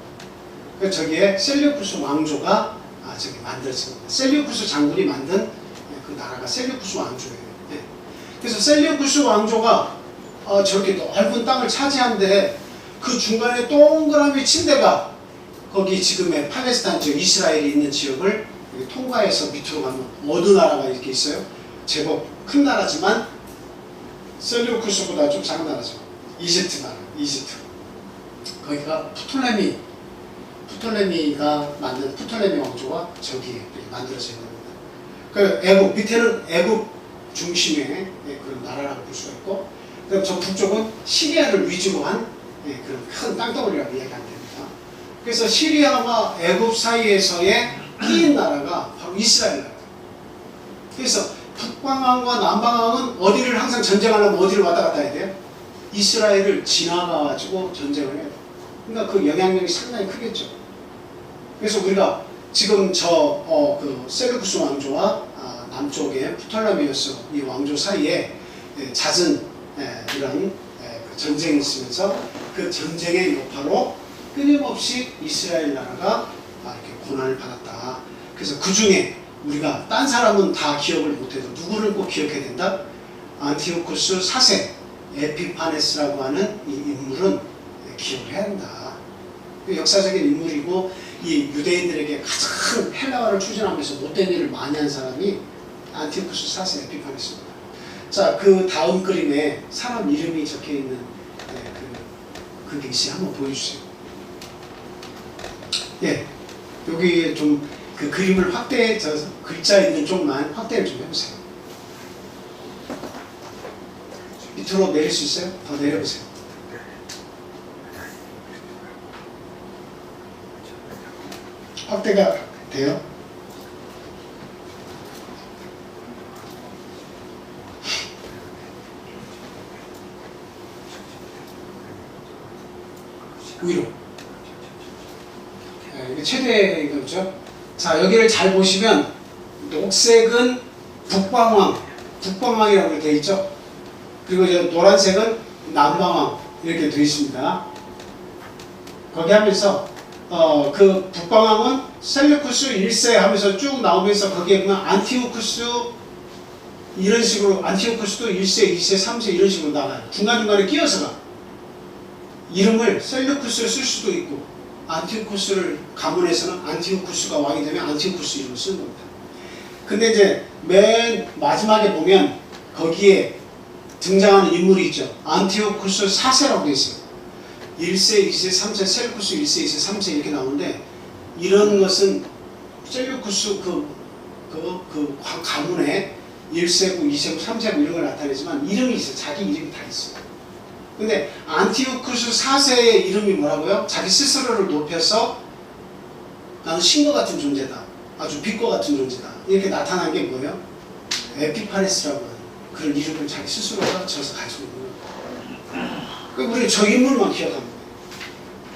그래서 저기에 셀류쿠스 왕조가 저기 만들어집니다. 셀류쿠스 장군이 만든 그 나라가 셀류쿠스 왕조예요. 그래서 셀류쿠스 왕조가 저렇게 넓은 땅을 차지한데 그 중간에 동그라미 친 데가 거기 지금의 팔레스타인 지역, 이스라엘이 있는 지역을 통과해서 밑으로 가면 어느 나라가 이렇게 있어요? 제법 큰 나라지만 셀류쿠스보다 좀 작은 나라죠. 이집트 나라, 이집트. 거기가 프톨레미가 만든 프톨레미 왕조가 저기에 만들어져 있는 겁니다. 그 애국, 밑에는 애국 중심의 그런 나라라고 볼 수가 있고, 그다음 저 북쪽은 시리아를 위주로 한 그런 큰 땅덩어리라고 이야기하면 됩니다. 그래서 시리아와 애국 사이에서의 끼인 나라가 바로 이스라엘 나라. 그래서 북방왕과 남방왕은 어디를 항상 전쟁하려면 어디를 왔다 갔다 해야 돼요? 이스라엘을 지나가가지고 전쟁을 해요. 그러니까 그 영향력이 상당히 크겠죠. 그래서 우리가 지금 그 셀루쿠스 왕조와 남쪽의 프톨레미오스 이 왕조 사이에 잦은 이런 그 전쟁이 있으면서 그 전쟁의 여파로 끊임없이 이스라엘 나라가 이렇게 고난을 받았다. 그래서 그 중에 우리가 딴 사람은 다 기억을 못해도 누구를 꼭 기억해야 된다? 안티오쿠스 4세 에피파네스라고 하는 이 인물은 기억을 해야 한다. 역사적인 인물이고 이 유대인들에게 가장 헬라어를 추진하면서 못된 일을 많이 한 사람이 안티오쿠스 4세 에피파네스입니다. 자, 그 다음 그림에 사람 이름이 적혀있는 그게 있어요. 한번 보여주세요. 예, 여기 좀 그 그림을 글자 있는 쪽만 확대를 좀 해보세요. 밑으로 내릴 수 있어요? 더 내려보세요. 확대가 돼요? 위로. 이게 최대이거죠. 자, 여기를 잘 보시면 녹색은 북방왕이라고 되어 있죠. 그리고 저 노란색은 남방왕 이렇게 되어 있습니다. 거기 하면서 그 북방왕은 셀류쿠스 1세 하면서 쭉 나오면서 거기에 보면 안티오쿠스 이런 식으로 안티오쿠스도 1세, 2세, 3세 이런 식으로 나가요. 중간중간에 끼어서 가. 이름을 셀류쿠스를 쓸 수도 있고 안티오쿠스를 가문에서는 안티오쿠스가 왕이 되면 안티오쿠스 이름을 쓰는 겁니다. 근데 이제 맨 마지막에 보면 거기에 등장하는 인물이 있죠. 안티오쿠스 4세라고 되어 있어요. 1세, 2세, 3세, 셀류쿠스 1세, 2세, 3세 이렇게 나오는데 이런 것은 셀류쿠스 그 가문의 1세고, 2세고, 3세고 이런 걸 나타내지만 이름이 있어요. 자기 이름이 다 있어요. 근데 안티오쿠스 4세의 이름이 뭐라고요? 자기 스스로를 높여서 나는 신과 같은 존재다. 아주 빛과 같은 존재다. 이렇게 나타난 게 뭐예요? 에피파네스라고 하는 그런 이름을 자기 스스로가 져서 가지고 있는 거예요. 우리 저 인물만 기억하면 돼요.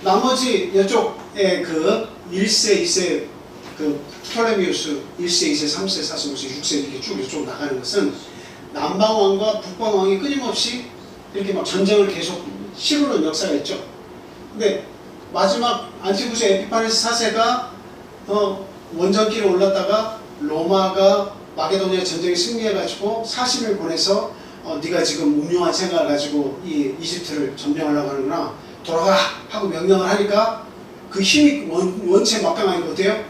나머지 이쪽에 그 1세, 2세 그 프톨레미우스 1세, 2세, 3세, 4세, 5세, 6세 이렇게 쭉 이쪽 나가는 것은 남방왕과 북방왕이 끊임없이 이렇게 막 전쟁을 계속 치르는 역사가 있죠. 근데 마지막 안티고스 에피파네스 4세가 원정길에 올랐다가 로마가 마게도니아 전쟁에 승리해가지고 사신을 보내서 네가 지금 음흉한 생각을 가지고 이 이집트를 점령하려고 하는구나, 돌아가 하고 명령을 하니까 그 힘이 원체 막강하니까 어때요?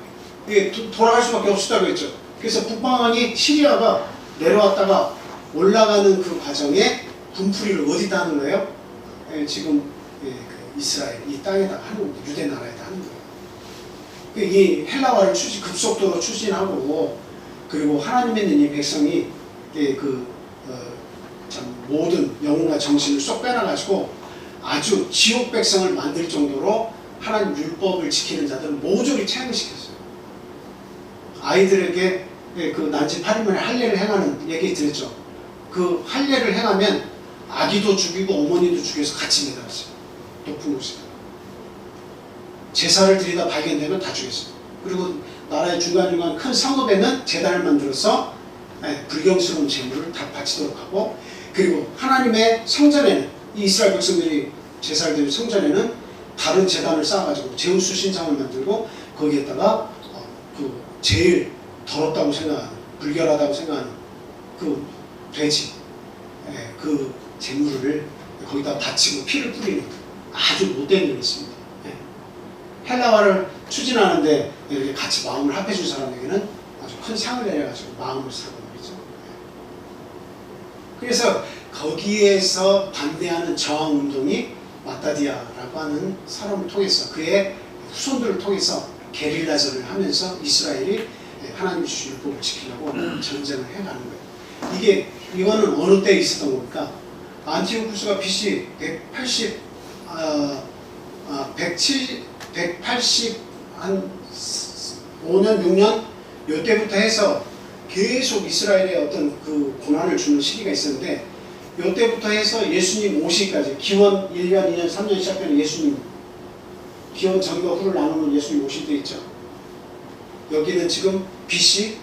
이게 돌아갈 수밖에 없었다고 했죠. 그래서 북방왕이 시리아가 내려왔다가 올라가는 그 과정에 분풀이를 어디다 하는 거예요? 지금 그 이스라엘 이 땅에다 하는 거예요. 유대 나라에다 하는 거예요. 이 헬라화를 급속도로 추진하고, 그리고 하나님 믿는 이 백성이 참 모든 영혼과 정신을 쏙 빼놔가지고 아주 지옥 백성을 만들 정도로 하나님 율법을 지키는 자들을 모조리 퇴행시켰어요. 아이들에게 그 난지 8일 만에 할례를 행하는 얘기 드렸죠. 그 할례를 행하면 아기도 죽이고 어머니도 죽여서 같이 매달았어요. 높은 곳에다. 제사를 드리다 발견되면 다 죽였어요. 그리고 나라의 중간중간 큰 성읍에는 제단을 만들어서 불경스러운 제물을 다 바치도록 하고, 그리고 하나님의 성전에는, 이 이스라엘 백성들이 제사를 드리는 성전에는 다른 제단을 쌓아가지고 제우스 신상을 만들고, 거기에다가 그 제일 더럽다고 생각하는, 불결하다고 생각하는 그 돼지, 그 제물을 거기다 바치고 피를 뿌리는 아주 못된 일이 있습니다. 헬라화를 추진하는데 이렇게 같이 마음을 합해준 사람에게는 아주 큰 상을 내려가지고 마음을 사고 말이죠. 그래서 거기에서 반대하는 저항운동이 마따디아라고 하는 사람을 통해서, 그의 후손들을 통해서 게릴라전을 하면서 이스라엘이 하나님 주신 율법을 지키려고 전쟁을 해가는 거예요. 이거는 어느 때에 있었던 겁니까? 안티오쿠스가 BC 185년 6년 요때부터 해서 계속 이스라엘에 어떤 그 고난을 주는 시기가 있었는데, 요때부터 해서 예수님 오시기까지, 기원 1년, 2년, 3년 시작되는 예수님, 기원 전과 후를 나누면 예수님 오실 때 있죠. 여기는 지금 BC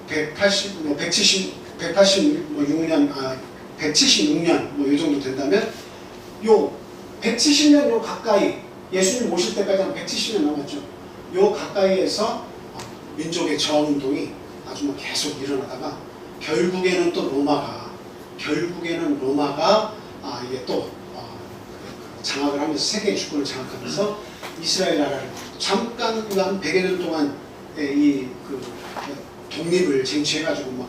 176년 뭐 이 정도 된다면, 요 170년 요 가까이, 예수님 오실 때까지 한 170년 남았죠. 요 가까이에서 민족의 저항운동이 아주 뭐 계속 일어나다가 결국에는 로마가 이게 또 장악을 하면서 세계 주권을 장악하면서 이스라엘 나라를 잠깐 한 100여 년 동안 그 독립을 쟁취해가지고 막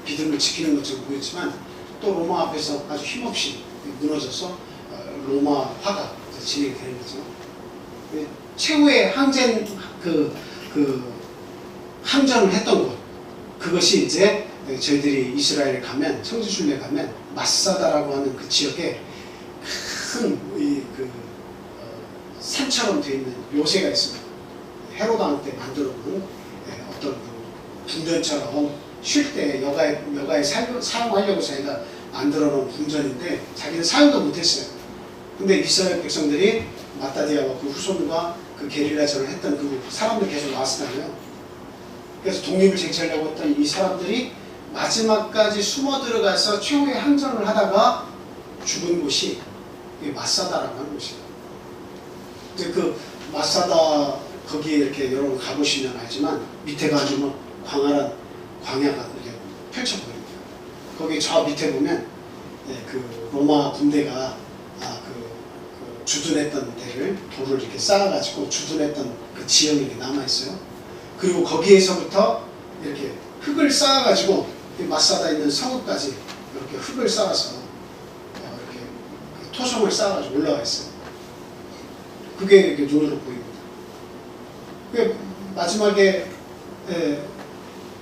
비듬을 지키는 것처럼 보였지만, 또 로마 앞에서 아주 힘없이 무너져서 로마화가 진행이 되는 거죠. 최후의 항전을 했던 곳, 그것이 이제 저희들이 이스라엘에 가면, 성지순례에 가면 마사다라고 하는 그 지역에 큰 산처럼 되어 있는 요새가 있습니다. 헤로드 왕 때 만들어 놓은 어떤 궁전처럼 쉴 때 여가에 사용하려고 자기가 만들어 놓은 궁전인데, 자기는 사용도 못했어요. 근데 이스라엘 백성들이 마따디아와 그 후손과 그 게릴라전을 했던 그 사람들 계속 나왔잖아요. 그래서 독립을 쟁취하려고 했던 이 사람들이 마지막까지 숨어 들어가서 최후의 항전을 하다가 죽은 곳이 마사다라고 하는 곳이에요. 근데 그 마사다 거기에 이렇게 여러분 가보시면 알지만, 밑에가 아주 뭐 광활한 광야가 이렇게 펼쳐 보입니다. 거기 저 밑에 보면 그 로마 군대가 주둔했던 데를 돌을 이렇게 쌓아가지고 주둔했던 그 지형이 이렇게 남아 있어요. 그리고 거기에서부터 이렇게 흙을 쌓아가지고 마사다 있는 성읍까지 이렇게 흙을 쌓아서 이렇게 토성을 쌓아가지고 올라와 있어요. 그게 이렇게 눈으로 보입니다. 그 마지막에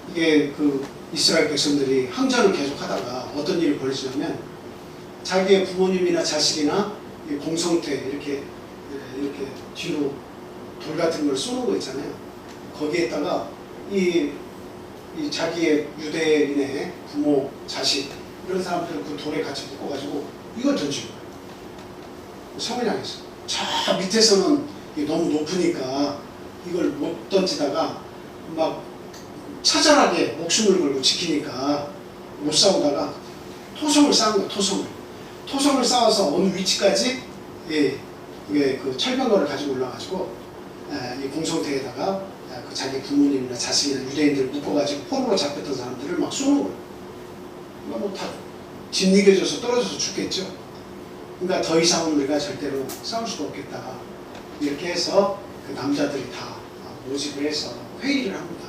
이게 그 이스라엘 백성들이 항전을 계속하다가 어떤 일이 벌어지냐면, 자기의 부모님이나 자식이나 공성태 이렇게 뒤로 돌 같은 걸 쏘는 거 있잖아요. 거기에다가 이 자기의 유대인의 부모, 자식 이런 사람들을 그 돌에 같이 묶어가지고 이걸 던지는 거예요. 성을 향해서. 저 밑에서는 너무 높으니까 이걸 못 던지다가 막 처절하게 목숨을 걸고 지키니까 못 싸우다가 토성을 쌓은 거예요. 토성을 쌓아서 어느 위치까지 이게 그 철병거를 가지고 올라가지고 이 공성대에다가 그 자기 부모님이나 자식이나 유대인들을 묶어가지고 포로로 잡혔던 사람들을 막 쏘는 거예요. 그러니까 뭐 다 짓이겨져서 떨어져서 죽겠죠. 그러니까 더 이상은 우리가 절대로 싸울 수가 없겠다. 이렇게 해서 그 남자들이 다 모집을 해서 회의를 합니다.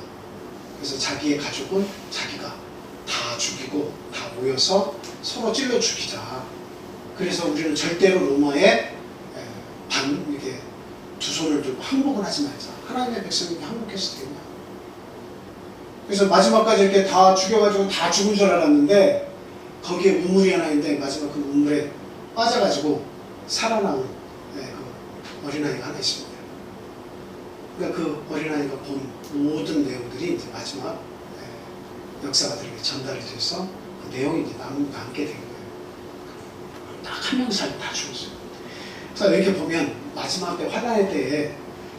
그래서 자기의 가족은 자기가 다 죽이고 다 모여서 서로 찔러 죽이자. 그래서 우리는 절대로 로마에 이렇게 두 손을 들고 항복을 하지 말자. 하나님의 백성이 항복했을 때냐. 그래서 마지막까지 이렇게 다 죽여가지고 다 죽은 줄 알았는데 거기에 우물이 하나 있는데 마지막 그 우물에 빠져가지고 살아남은 그 어린아이가 하나 있습니다. 그러니까 그 어린아이가 본 모든 내용들이 이제 마지막 역사가들에게 전달이 돼서 그 내용이 이제 남게 된 거예요. 딱 한 명 살고 다 죽었어요. 그래서 이렇게 보면 마지막 때 환난의 때에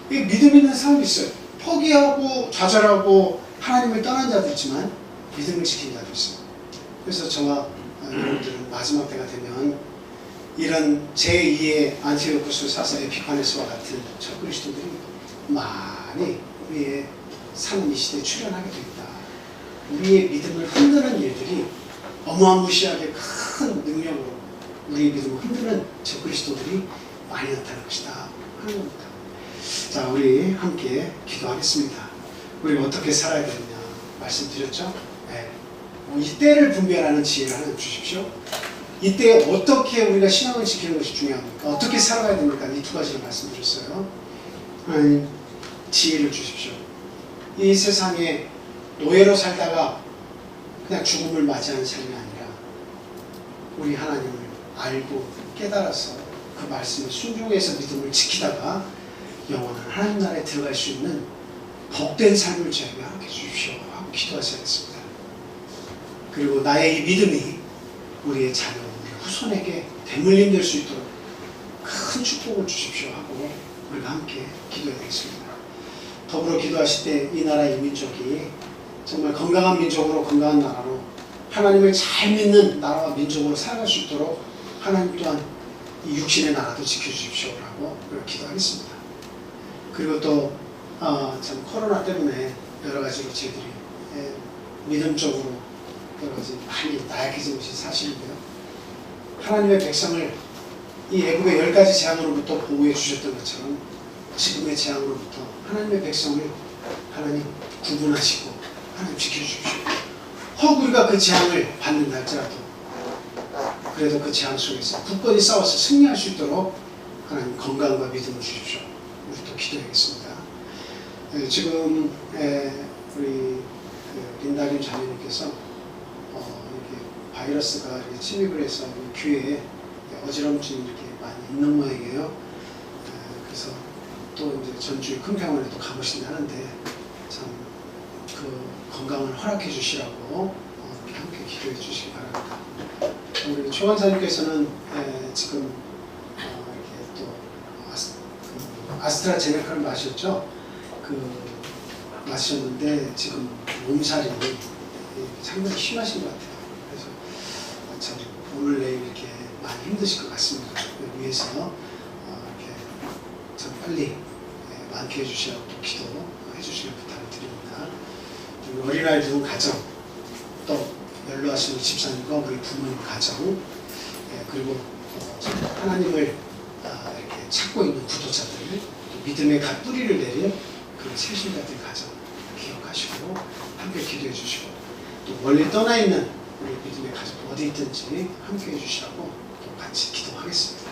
믿음 있는 사람이 있어요. 포기하고 좌절하고 하나님을 떠난 자도 있지만 믿음을 지킨 자도 있어요. 그래서 저와 여러분들은 마지막 때가 되면 이런 제2의 안티오쿠스 사사 에피파네스와 같은 첫 그리스도들이 많이 우리의 삶 이 시대에 출현하게 되겠다. 우리의 믿음을 흔드는 일들이 어마무시하게 큰 능력으로 우리의 믿음을 흔드는 저 그리스도들이 많이 나타날 것이다 하는 겁니다. 자, 우리 함께 기도하겠습니다. 우리가 어떻게 살아야 되느냐 말씀드렸죠? 네. 이 때를 분별하는 지혜를 하나 주십시오. 이때 어떻게 우리가 신앙을 지키는 것이 중요합니까? 어떻게 살아가야 됩니까? 이 두 가지를 말씀드렸어요. 하나님 지혜를 주십시오. 이 세상에 노예로 살다가 그냥 죽음을 맞이하는 삶이 아니라 우리 하나님을 알고 깨달아서 그 말씀에 순종해서 믿음을 지키다가 영원한 하나님 나라에 들어갈 수 있는 복된 삶을 저에게 허락해 주십시오 하고 기도하셔야겠습니다. 그리고 나의 이 믿음이 우리의 자녀, 우리 후손에게 대물림 될 수 있도록 큰 축복을 주십시오 하고 우리가 함께 기도해야 되겠습니다. 더불어 기도하실 때 이 나라의 민족이 정말 건강한 민족으로 건강한 나라로 하나님을 잘 믿는 나라와 민족으로 살아갈 수 있도록 하나님 또한 이 육신의 나라도 지켜주십시오라고 기도하겠습니다. 그리고 또 참 코로나 때문에 여러 가지로 저희들이 믿음적으로 여러 가지 많이 나약해진 것이 사실인데요. 하나님의 백성을 이 애굽의 10가지 재앙으로부터 보호해 주셨던 것처럼 지금의 재앙으로부터 하나님의 백성을 하나님 구분하시고 하나님 지켜주십시오. 혹 우리가 그 재앙을 받는다 할지라도 그래도 그 재앙 속에서 굳건히 싸워서 승리할 수 있도록 하나님 건강과 믿음을 주십시오. 우리 또 기도하겠습니다. 지금 우리 린다림 자매님께서 이렇게 바이러스가 이렇게 침입을 해서 귀에 어지럼증이 이렇게 많이 있는 모양이에요. 그래서 또 이제 전주에 큰병원에도 가보신다 하는데 참 그 건강을 허락해 주시라고 함께 기도해 주시기 바랍니다. 우리 초관사님께서는 지금 이렇게 또 아스트라제네카를 마셨죠. 마셨는데 지금 몸살이 상당히 심하신 것 같아요. 그래서 참 오늘 내일 이렇게 많이 힘드실 것 같습니다. 위해서 이렇게 참 빨리 완쾌해 주시라고 기도해 주시길 부탁을 드립니다. 그리고 어린아이 두는 가정, 또 연로하신 집사님과 우리 부모님 가정, 그리고 하나님을 이렇게 찾고 있는 구도자들, 믿음의 뿌리를 내린 그 세신자들 가정 기억하시고 함께 기도해 주시고 또 멀리 떠나 있는 우리 믿음의 가족 어디 있든지 함께 해 주시라고 또 같이 기도하겠습니다.